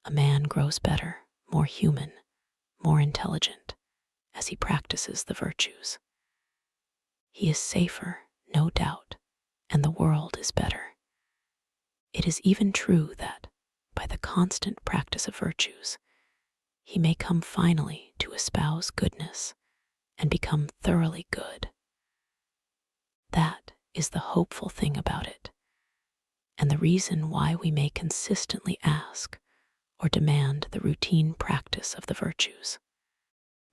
A man grows better, more human, more intelligent, as he practices the virtues. He is safer, no doubt, and the world is better. It is even true that, by the constant practice of virtues, he may come finally to espouse goodness and become thoroughly good. That is the hopeful thing about it, and the reason why we may consistently ask or demand the routine practice of the virtues.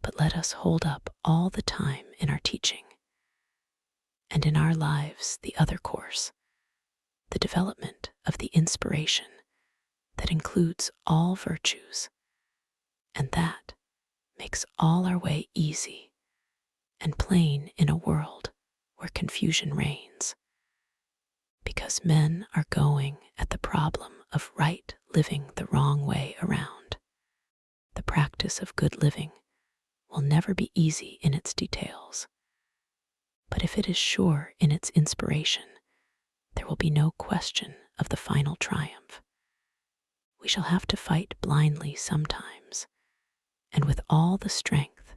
but let us hold up all the time in our teaching, and in our lives the other course, the development of the inspiration that includes all virtues, and that makes all our way easy and plain in a world where confusion reigns. Because men are going at the problem of right living the wrong way around. The practice of good living will never be easy in its details, but if it is sure in its inspiration, there will be no question of the final triumph. We shall have to fight blindly sometimes, and with all the strength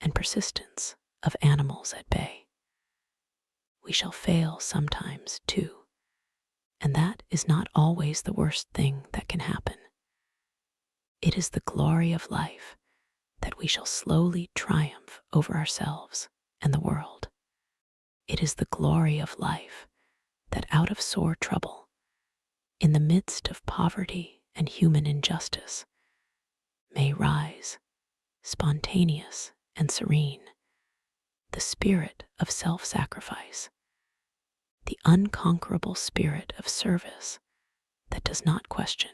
and persistence of animals at bay. We shall fail sometimes too, and that is not always the worst thing that can happen. It is the glory of life that we shall slowly triumph over ourselves and the world. It is the glory of life that out of sore trouble, in the midst of poverty and human injustice, may rise, spontaneous and serene, the spirit of self-sacrifice, the unconquerable spirit of service that does not question,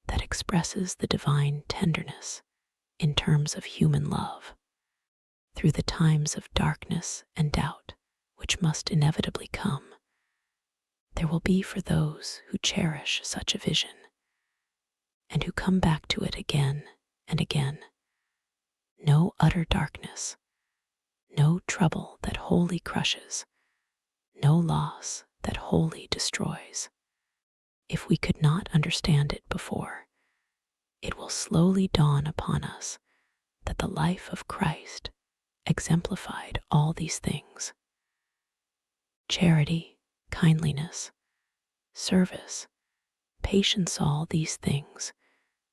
that expresses the divine tenderness in terms of human love. Through the times of darkness and doubt which must inevitably come, there will be for those who cherish such a vision and who come back to it again and again, no utter darkness, no trouble that wholly crushes, no loss that wholly destroys. If we could not understand it before, it will slowly dawn upon us that the life of Christ exemplified all these things. Charity, kindliness, service, patience, all these things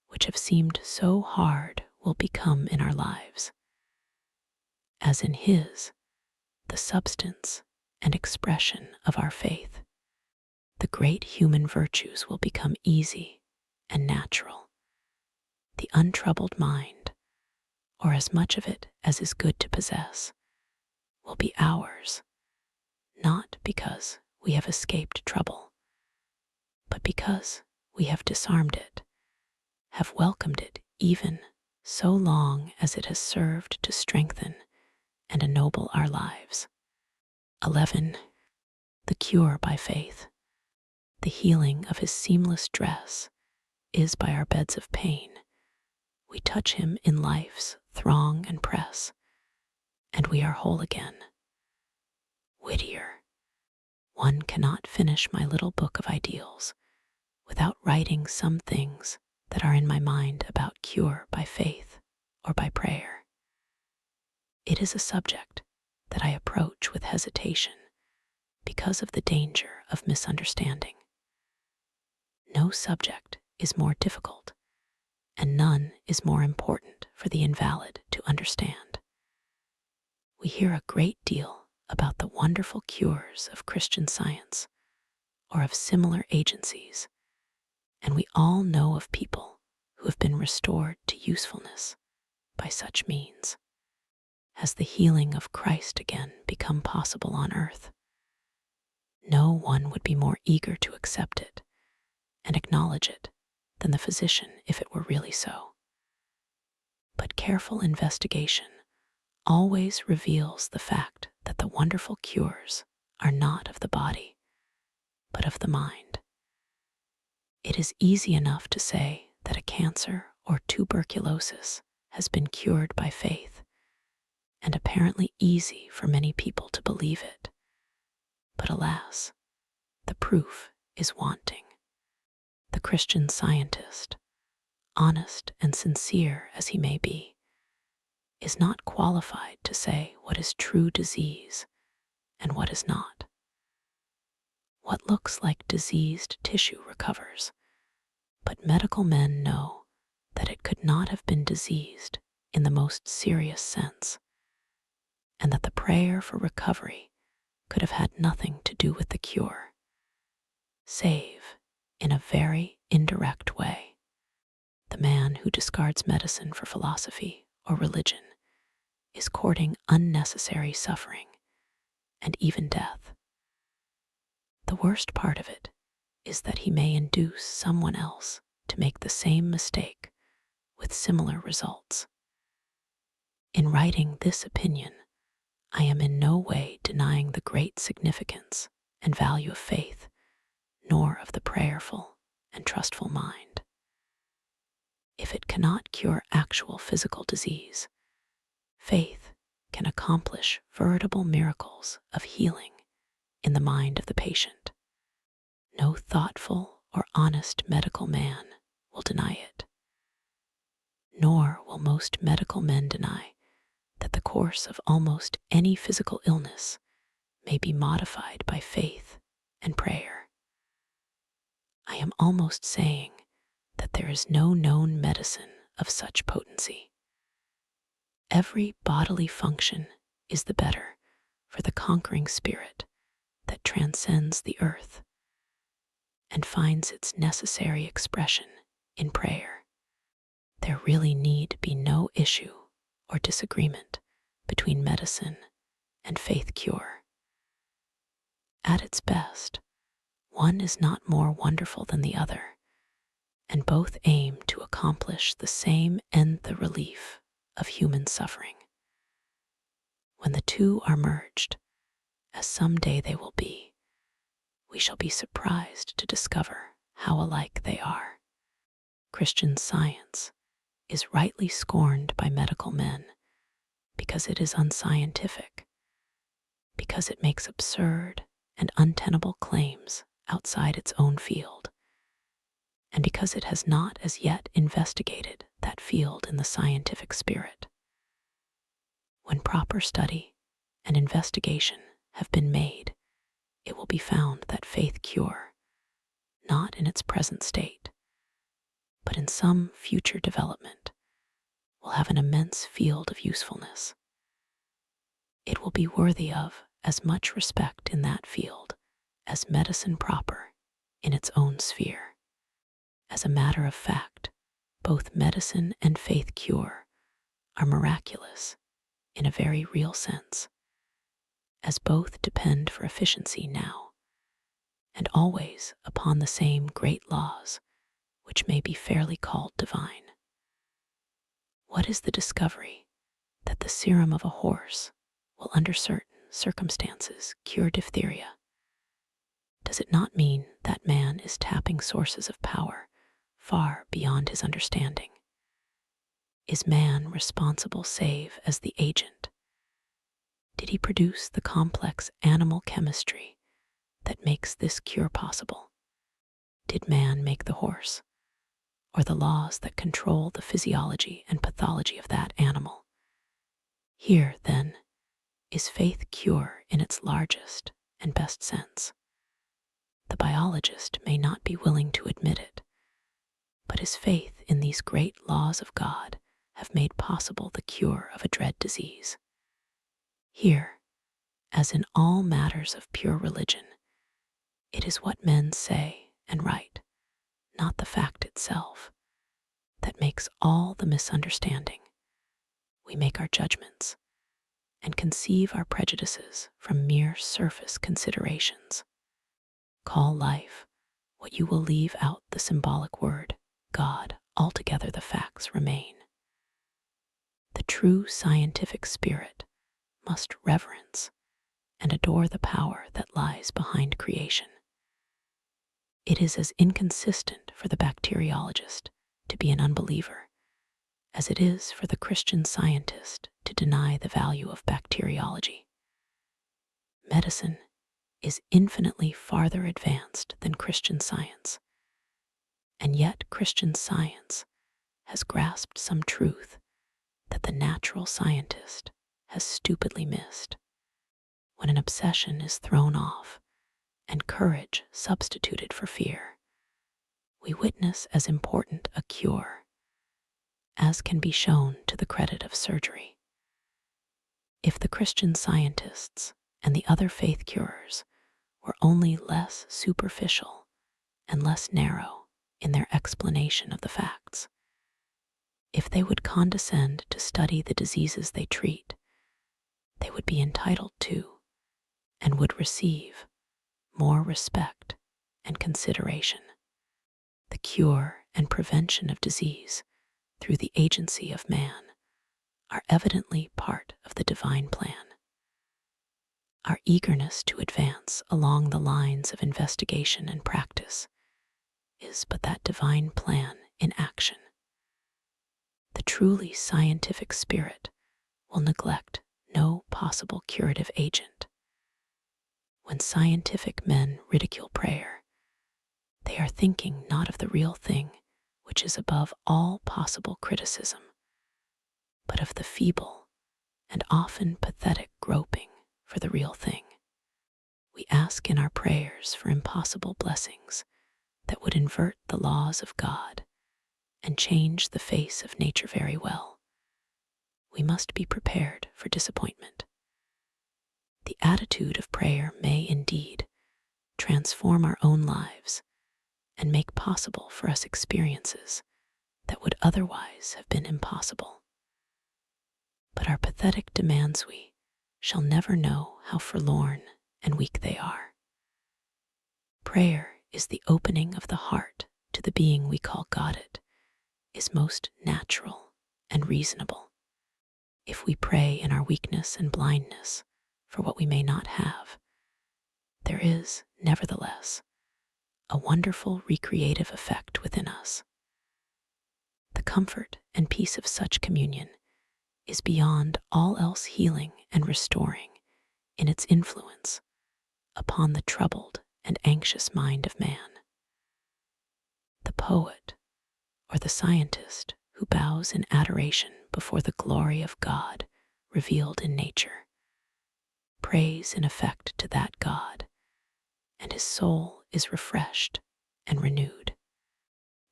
which have seemed so hard will become in our lives, as in His, the substance and expression of our faith. The great human virtues will become easy and natural. The untroubled mind, or as much of it as is good to possess, will be ours, not because we have escaped trouble, but because we have disarmed it, have welcomed it even so long as it has served to strengthen and ennoble our lives. 11. The cure by faith. The healing of His seamless dress is by our beds of pain. We touch Him in life's throng and press, and we are whole again. Whittier. One cannot finish my little book of ideals without writing some things that are in my mind about cure by faith or by prayer. It is a subject that I approach with hesitation because of the danger of misunderstanding. No subject is more difficult, and none is more important for the invalid to understand. We hear a great deal about the wonderful cures of Christian Science or of similar agencies, and we all know of people who have been restored to usefulness by such means. Has the healing of Christ again become possible on earth? No one would be more eager to accept it and acknowledge it than the physician if it were really so. But careful investigation always reveals the fact that the wonderful cures are not of the body, but of the mind. It is easy enough to say that a cancer or tuberculosis has been cured by faith, and apparently easy for many people to believe it. But alas, the proof is wanting. The Christian Scientist, honest and sincere as he may be, is not qualified to say what is true disease and what is not. What looks like diseased tissue recovers, but medical men know that it could not have been diseased in the most serious sense, and that the prayer for recovery could have had nothing to do with the cure, save in a very indirect way. The man who discards medicine for philosophy or religion is courting unnecessary suffering and even death. The worst part of it is that he may induce someone else to make the same mistake with similar results. In writing this opinion, I am in no way denying the great significance and value of faith, nor of the prayerful and trustful mind. If it cannot cure actual physical disease, faith can accomplish veritable miracles of healing in the mind of the patient. No thoughtful or honest medical man will deny it. Nor will most medical men deny that the course of almost any physical illness may be modified by faith and prayer. I am almost saying that there is no known medicine of such potency. Every bodily function is the better for the conquering spirit that transcends the earth and finds its necessary expression in prayer. There really need be no issue or disagreement between medicine and faith cure. At its best, one is not more wonderful than the other, and both aim to accomplish the same end, the relief of human suffering. When the two are merged, as someday they will be, we shall be surprised to discover how alike they are. Christian Science is rightly scorned by medical men because it is unscientific, because it makes absurd and untenable claims outside its own field, and because it has not as yet investigated that field in the scientific spirit. When proper study and investigation have been made, it will be found that faith cure, not in its present state, but in some future development, will have an immense field of usefulness. It will be worthy of as much respect in that field as medicine proper in its own sphere. As a matter of fact, both medicine and faith cure are miraculous in a very real sense, as both depend for efficiency now and always upon the same great laws which may be fairly called divine. What is the discovery that the serum of a horse will under certain circumstances cure diphtheria? Does it not mean that man is tapping sources of power far beyond his understanding? Is man responsible save as the agent? Did he produce the complex animal chemistry that makes this cure possible? Did man make the horse, or the laws that control the physiology and pathology of that animal? Here, then, is faith cure in its largest and best sense. The biologist may not be willing to admit it, but his faith in these great laws of God have made possible the cure of a dread disease. Here, as in all matters of pure religion, it is what men say and write, not the fact itself, that makes all the misunderstanding. We make our judgments and conceive our prejudices from mere surface considerations. Call life what you will, leave out the symbolic word God, altogether the facts remain. The true scientific spirit must reverence and adore the power that lies behind creation. It is as inconsistent for the bacteriologist to be an unbeliever as it is for the Christian scientist to deny the value of bacteriology. Medicine is infinitely farther advanced than Christian Science, and yet Christian Science has grasped some truth that the natural scientist has stupidly missed. When an obsession is thrown off and courage substituted for fear, we witness as important a cure as can be shown to the credit of surgery. If the Christian scientists and the other faith curers were only less superficial and less narrow in their explanation of the facts, If they would condescend to study the diseases they treat, they would be entitled to and would receive more respect and consideration. The cure and prevention of disease through the agency of man are evidently part of the divine plan. Our eagerness to advance along the lines of investigation and practice is but that divine plan in action. The truly scientific spirit will neglect no possible curative agent. When scientific men ridicule prayer, they are thinking not of the real thing, which is above all possible criticism, but of the feeble and often pathetic groping for the real thing. We ask in our prayers for impossible blessings that would invert the laws of God and change the face of nature very well. We must be prepared for disappointment. The attitude of prayer may indeed transform our own lives and make possible for us experiences that would otherwise have been impossible. But our pathetic demands we shall never know how forlorn and weak they are. Prayer is the opening of the heart to the being we call God. It is most natural and reasonable. If we pray in our weakness and blindness for what we may not have, there is, nevertheless, a wonderful recreative effect within us. The comfort and peace of such communion is beyond all else healing and restoring in its influence upon the troubled and anxious mind of man. The poet or the scientist who bows in adoration before the glory of God revealed in nature prays in effect to that God, and his soul is refreshed and renewed.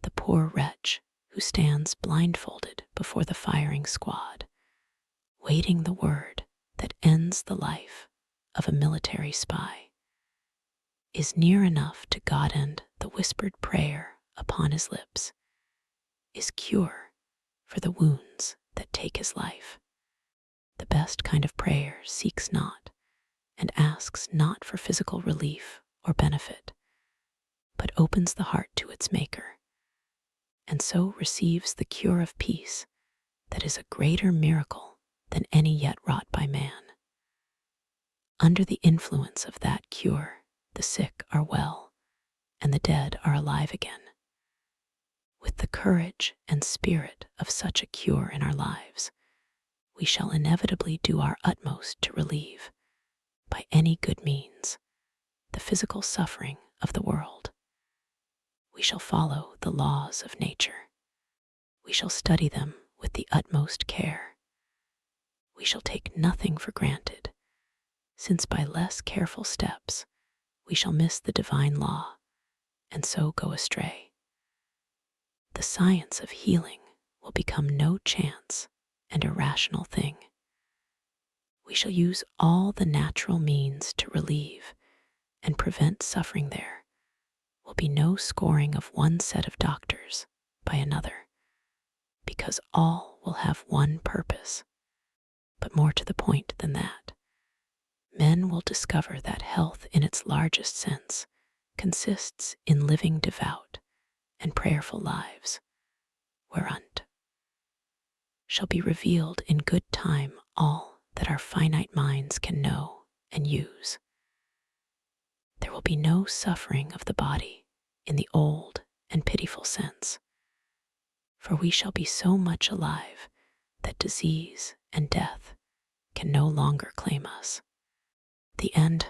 The poor wretch who stands blindfolded before the firing squad, waiting the word that ends the life of a military spy, is near enough to God, and the whispered prayer upon his lips is cure for the wounds that take his life. The best kind of prayer seeks not and asks not for physical relief or benefit, but opens the heart to its maker, and so receives the cure of peace that is a greater miracle than any yet wrought by man. Under the influence of that cure, the sick are well, and the dead are alive again. With the courage and spirit of such a cure in our lives, we shall inevitably do our utmost to relieve, by any good means, the physical suffering of the world. We shall follow the laws of nature. We shall study them with the utmost care. We shall take nothing for granted, since by less careful steps we shall miss the divine law and so go astray. The science of healing will become no chance and irrational thing. We shall use all the natural means to relieve and prevent suffering. There will be no scoring of one set of doctors by another, because all will have one purpose. But more to the point than that, men will discover that health in its largest sense consists in living devout and prayerful lives, whereunto shall be revealed in good time all that our finite minds can know and use. There will be no suffering of the body in the old and pitiful sense, for we shall be so much alive that disease and death can no longer claim us. The end